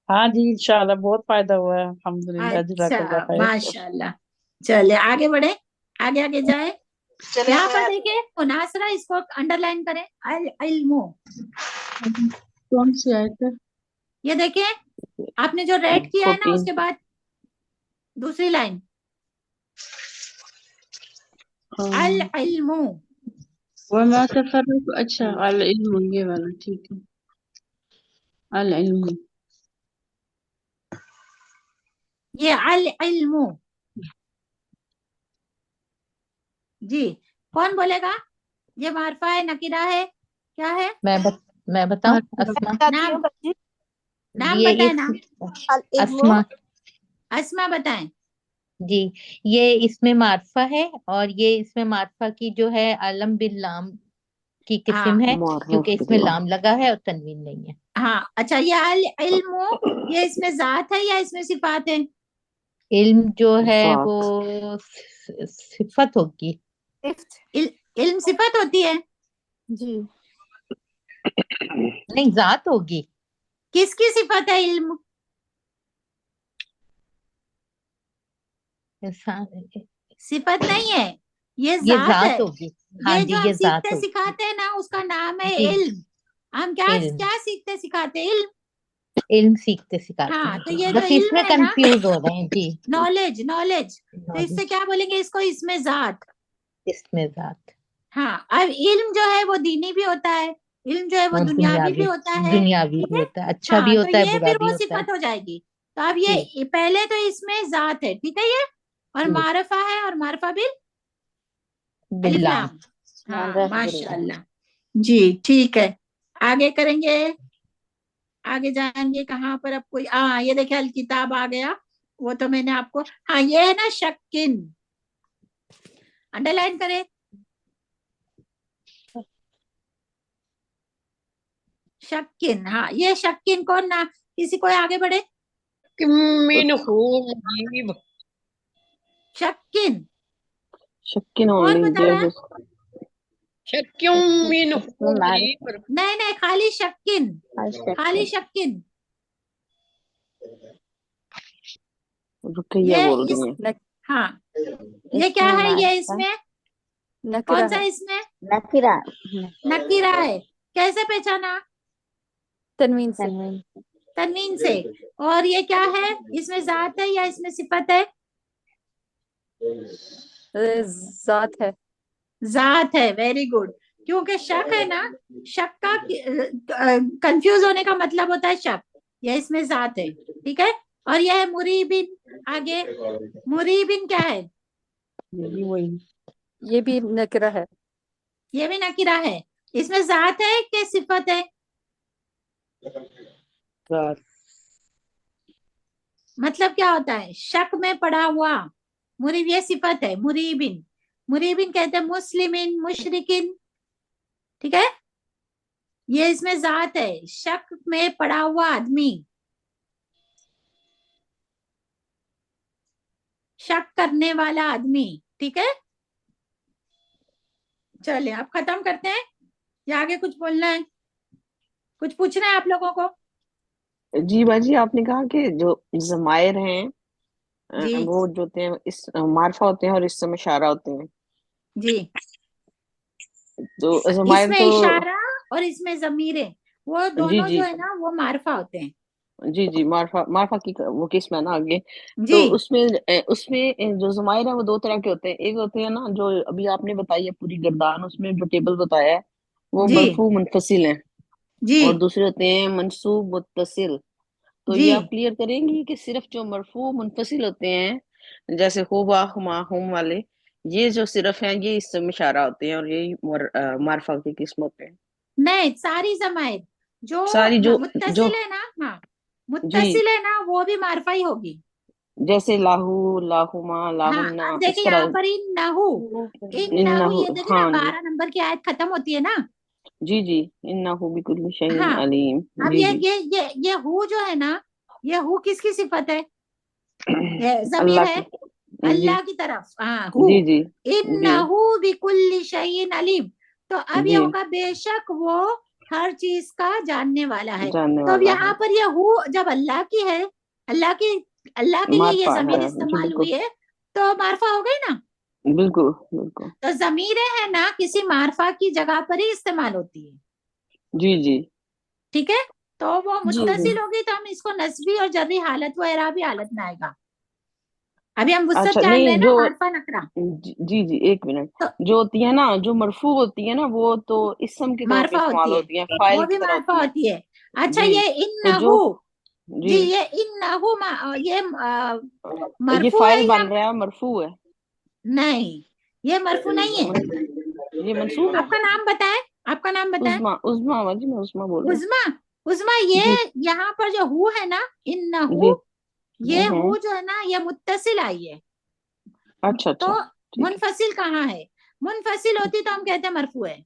हाँ जी, इंशाल्लाह बहुत फायदा हुआ है, अल्हम्दुलिल्लाह, अच्छा, जज़ाकल्लाह खैर। माशाल्लाह। चलिए आगे बढ़े, आगे आगे जाए। चलिए यहाँ पर मैं देखिए मुनासरा, इसको अंडरलाइन करें, अल इल्मु। कौन सी आयत है? ये देखिए, आपने जो रेड किया है ना, 14। उसके बाद दूसरी लाइन, अल इल्मु। वमा तफर्रक, अच्छा अल इल्म, ये वाला ठीक है। अल इल्म, ये अल इल्मु, जी, कौन बोलेगा? ये मारफा है, नकीरा है, क्या है? मैं बताऊं अस्मा? बताती हूँ नाम, बाजी। नाम ये बताए, इस नाम। अल इल्मु, अस्मा अस्मा बताएं। जी, ये इसमें मार्फा है, और ये इसमें मार्फा की जो है अलम बिल लाम की किस्म हाँ है, मुअर्रफ क्योंकि इसमें बिल्ला। लाम लगा है और तनवीन नहीं है। हाँ, अच्छा, ये अल इल्मु, ये इसमें जात है या इसमें सिफात है? इल्म जो है वो जात। सिफत होगी। इल्म सिफत होती है? जी नहीं, जात होगी। किसकी सिफत है इल्म? इंसान, सिफत नहीं है, ये ये जात है। जात होगी। हाँ ये जी, जो हम ये जात सीखते होगी। सिखाते हैं ना, उसका नाम है जी, इल्म। हम क्या इल्म, क्या सीखते सिखाते हैं? इल्म। इल्म सीखते सिखाते हाँ, हैं तो जी, ये जो बस इल्म इसमें है ना, कंफ्यूज हो रहे हैं जी। नॉलेज, नॉलेज, तो इससे नॉलेज, क्या बोलेंगे इसको? इसमें जात। इसमें जात, हाँ, अब इल्म जो है वो दीनी भी होता है, इल्म जो है वो और दुनियावी भी दुनियावी, होता है, दुनियावी ठीक भी है? होता है, अच्छा भी हाँ, तो होता है, ये बुरा फिर भी वो होता है सिफत हो जाएगी। तो अब जी। ये पहले तो इसमें जात है, ठीक है ये, और जी, मारफा है, और मारफा बिल अलिफ बिल्लाम। लाम। हाँ, मुअर्रफ बिल्ला। माशाल्लाह, जी, ठीक है। आगे करेंगे, आगे जाएंगे कहाँ पर? अब कोई, हाँ, ये देखिए अल किताब आ गया, वो तो मैंने आपको, हाँ, ये है ना शक्किन, अंडरलाइन करें, शक्किन। हाँ, ये शक्किन कौन ना, किसी कोई आगे बढ़े। मिनहु मुजीब। शक्किन, शक्किन कौन ओनली बता रहा है? शक्युम मिनहु मुजीब। नहीं नहीं, खाली शक्किन, खाली शक्किन। रुकैया ये बोल इस, रही है। हाँ, ये क्या है? ये इसमें नकरा कौन सा? है, इसमें नकीरा, नकीरा है। कैसे पहचाना? तनवीन से। तन्वीन से। और ये क्या है? इसमें जात है या इसमें सिफत है? जात है। जात है, वेरी गुड। क्योंकि शक है ना, शक का कंफ्यूज होने का मतलब होता है शक। यह इसमें जात है, ठीक है? और यह है मुरीबिन। आगे मुरीबिन क्या है? ये भी वही। ये भी नकरा है। ये भी नकीरा है। इसमें जात है कि सिफत है? रात। मतलब क्या होता है? शक में पड़ा हुआ। मुरीब ये सिफत है, मुरीबिन। मुरीबिन कहते हैं मुस्लिमिन, मुशरिकिन, ठीक है। ये इसमें जात है, शक में पड़ा हुआ आदमी, शक करने वाला आदमी, ठीक है। चलिए अब खत्म करते हैं या आगे कुछ बोलना है, कुछ पूछना है आप लोगों को? जी बाजी, आपने कहा कि जो जमायर हैं जी वो जो होते हैं इस मार्फा होते हैं और इस समय इशारा होते हैं। जी, तो जमायर इसमें तो इशारा और इसमें जमीरे, वो जी दोनों जी जो है ना वो मार्फा होते हैं। जी जी, मार्फा मार्फा की वो किस्म है ना आगे। जी तो उसमें जो जमायर है वो दो तरह के होते हैं। एक होते हैं ना जो अभी आपने बताई है पूरी गर्दान, उसमें जो टेबल बताया है वो जी मरफू मुनफसिल है, जी और दूसरे होते हैं मंसूब मुत्तसिल। तो जी, ये आप क्लियर करेंगी कि सिर्फ जो मरफू मुनफसिल होते हैं जैसे हुवा हुमा हुम वाले, ये जो सिर्फ हैं ये इसमें इशारा होते हैं और यही मार्फा की किस्म होते हैं। नहीं, सारी जमायर जो सारी जो मुत्तसिल है ना, हाँ जी, मुत्तसिल है ना, वो भी मार्फा ही होगी। जैसे लाहू लाहुमा हाँ लाहुन्ना अब इस देखिए यहाँ तरह। पर इन नहू, इन्नहु, ये देखिए ना हाँ जी 12 नंबर की आयत खत्म होती है ना। जी जी, इन्नहु बिकुल्ली शैइन हाँ अलीम। अब जी जी, ये हु जो है ना, ये हु किसकी सिफत है? ये जमीर अल्लाह है की। जी अल्लाह की तरफ, हाँ हु। जी जी जी इन्नहु बिकुल्ली शैइन अलीम, तो अब ये जी, होगा बेशक वो हर चीज का जानने वाला है। जानने तो अब वाला यहाँ है। पर ये हु जब अल्लाह की है, अल्लाह की, अल्लाह के लिए ये मार्फा है जमीर जी, इस्तेमाल बिल्कुल हुई है, तो मार्फा हो गई ना। बिल्कुल बिल्कुल। तो जमीरें है ना किसी मार्फा की जगह पर ही इस्तेमाल होती है, जी जी ठीक है। तो वो जी जी। मुत्तसिल होगी तो हम इसको नस्बी और जर्री हालत व एराबी हालत में आएगा। अभी हम वसत अच्छा जान रहे नहीं, हैं ना, जो मार्फा नकरा। जी जी एक मिनट, तो जो होती है ना जो मरफू होती है ना वो तो इसम के तौर पे मार्फा इस्तेमाल होती है, होती है, फाइल वो की भी तरह मार्फा होती है। होती है। अच्छा जी, ये तो जो इन्नहु, जी जी ये इन्नहु ये ये मरफू है फाइल या बन रहा है, मरफू है। नहीं? ये मरफू नहीं है। ये मंसूब है। आपका नाम बताएं, आपका नाम बताएं। उस्मा, उस्मा जी, मैं उस्मा बोल रहा उजमा, उजमा ये हूँ। जी यहाँ पर जो हु है ना, इन्नहु, जी, ये हम्म, हु जो है ना ये मुत्तसिल आई है। अच्छा तो अच्छा, ठीक है। मुनफसिल कहाँ है? मुनफसिल होती तो हम कहते हैं मरफू है।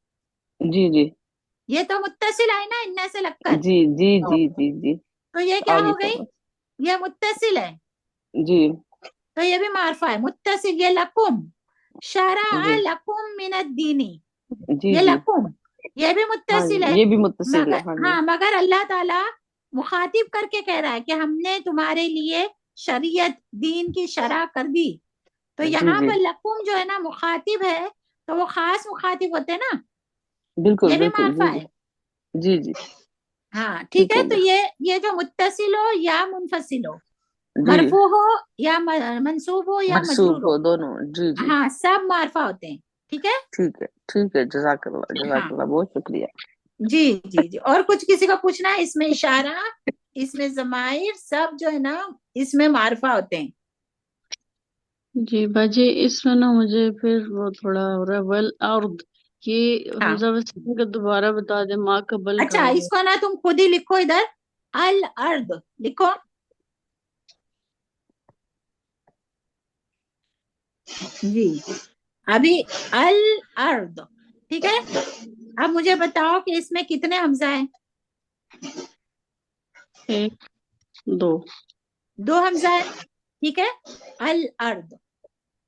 जी जी ये तो मुत्तसिल आई ना इन्ने से लगकर, जी जी जी जी जी, तो ये क्या आगे हो गई? समझ। ये मुत्तसिल है, जी तो ये भी मार्फा है मुत्तसिल। ये लकुम शरा जी लकुम मिनद दीनी, जी ये जी, लकुम, ये भी हाँ मुत्तसिल जी है। ये भी मुत्तसिल मगर है, हाँ जी। हाँ, मगर अल्लाह ताला मुखातिब करके कह रहा है कि हमने तुम्हारे लिए शरीयत दीन की शरह कर दी। तो जी यहाँ जी, पर लकुम जो है ना मुखातिब है, तो वो खास मुखातिब होते हैं ना, बिल्कुल ये भी बिल्कुल, मार्फा जी है। जी जी जी, हाँ ठीक ठीक है। हो तो गया। ये जो मुत्तसिल हो या मुनफसिल हो, जी, मरफू हो या मंसूब हो या मजरूर मकसूब हो हो, दोनों, जी जी, हाँ सब मार्फा होते हैं, ठीक है। ठीक है, जजाकल्ला हाँ जजाकल्ला, बहुत शुक्रिया। जी जी जी, और कुछ किसी को पूछना है? इसमें इशारा, इसमें जमाइर, सब जो है ना इसमें मार्फा होते हैं। जी बाजी, इसमें ना मुझे फिर वो थोड़ा हो रहा है, वल अर्द, ये हाँ हमजा वसील का दोबारा बता दे, माँ कबल का अच्छा, हो गया। इसको ना तुम खुद ही लिखो इधर, अल अर्द लिखो। जी अभी अल अर्द, ठीक है। अब मुझे बताओ कि इसमें कितने हमजा है? एक, दो। दो हमजा है, ठीक है। अल अर्द।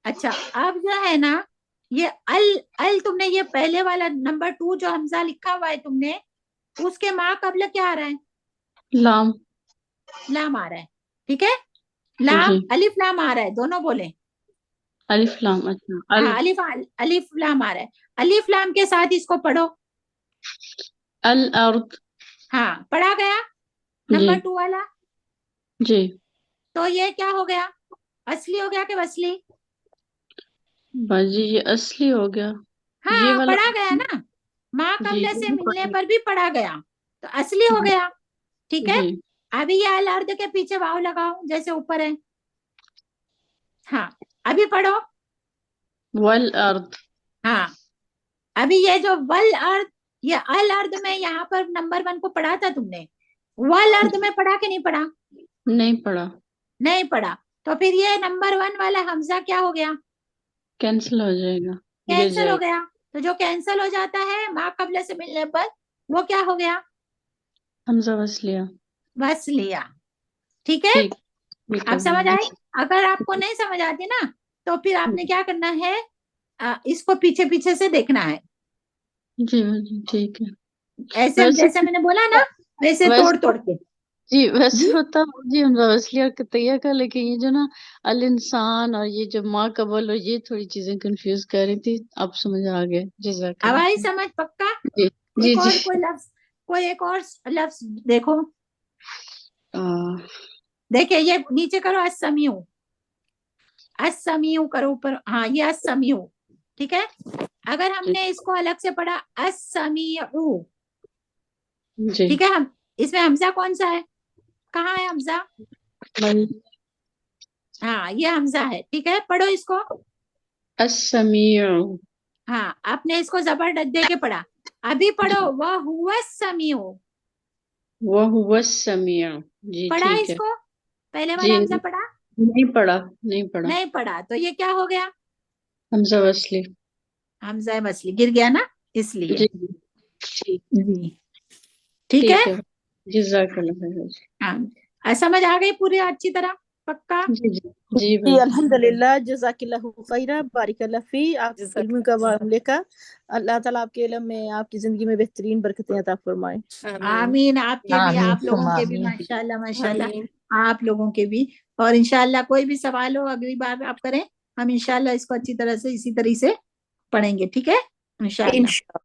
अच्छा अब जो है ना ये अल, अल तुमने ये पहले वाला नंबर 2 जो हमजा लिखा हुआ है तुमने, उसके माँ कबल क्या आ रहा है? लाम। लाम आ रहा है, ठीक है। लाम जी, अलिफ लाम आ रहा है, दोनों बोले। अलिफ लाम, अच्छा अल, हाँ अलिफ, अलिफ लाम आ रहा है। अलिफ लाम के साथ इसको पढ़ो। अल अर्द। हाँ पढ़ा गया जी नंबर 2 वाला। जी तो ये क्या हो गया? असली हो गया कि वसली? बाजी, ये असली हो गया। ये हाँ वाला, पढ़ा गया ना, माँ जी कबल ये से भी मिलने पढ़ा। पर भी पढ़ा गया, तो असली हो गया, ठीक है। जी, अभी ये अल अर्द के पीछे वाव लगाओ जैसे ऊपर है। हाँ अभी पढ़ो। वल अर्द। हाँ अभी ये जो वल अर्द, ये अल अर्द में यहाँ पर नंबर 1 को पढ़ा था तुमने, वल अर्द में पढ़ा कि नहीं पढ़ा? नहीं पढ़ा, नहीं पढ़ा। तो फिर ये नंबर 1 वाला हमजा क्या हो गया? कैंसिल हो जाएगा, गिर कैंसिल हो जाएगा। गया। तो जो कैंसिल हो जाता है मा कबले से मिलने पर वो क्या हो गया? हमजा वसलिया। बस लिया। ठीक है, ठीक, ठीक है आप समझ बहन आई? अगर आपको नहीं समझ आती ना तो फिर आपने क्या करना है, इसको पीछे पीछे से देखना है। जी जी, ठीक है। ऐसे वैसे जैसे मैंने बोला ना वैसे तोड़ तोड़ के। जी वैसे जी होता जी हमजा वसलिया का तैयार का, लेकिन ये जो ना अल इंसान और ये जो माँ कबल और ये थोड़ी चीजें कंफ्यूज कर रही थी, अब समझ आ गए। अब जज़ाकल्लाह आई खैर। समझ पक्का? जी जी एक और जी। कोई एक और लफ्ज देखो। आ, देखिए ये नीचे करो, अस्समीउ, अस्समीउ करो ऊपर। हाँ ये अस्समीउ, ठीक है। अगर हमने इसको अलग से पढ़ा अस्समीउ, जी ठीक है, हम इसमें हमजा कौन सा है? कहाँ है हमजा? हाँ ये हमजा है, ठीक है। पढ़ो इसको। अस्समीउ। हाँ आपने इसको जबर दे के पढ़ा। अभी पढ़ो वह हुआ समीउ। वह हुआ समीउ। जी पढ़ा ठीक है। इसको? पहले वाला जी हमजा पढ़ा? नहीं पढ़ा, नहीं पढ़ा। नहीं पढ़ा। तो ये क्या हो गया? हमजा वसली। हमजा मछली गिर गया ना, इसलिए। जी जी, ठीक जी ठीक है। है। जज़ाकल्लाह खैर। हाँ समझ आ गई पूरी अच्छी तरह? पक्का? जी जी जी जी भाई। अल्हम्दुलिल्लाह, जज़ाकिल्लाहु खैरा, बारिकल्लाह फी। आप इल्म का मामले का अल्लाह ताला आपके इल्म में, आपकी जिंदगी में बेहतरीन बरकतें अता फरमाए। आमीन। आपके भी, आमीन आप लोगों सुम्मा के भी, आमीन। माशाल्लाह माशाल्लाह, आप लोगों के भी। और इंशाल्लाह कोई भी सवाल हो अगली बार आप करें, हम इंशाल्लाह इसको अच्छी तरह से इसी तरह से पढ़ेंगे, ठीक है इंशाल्लाह।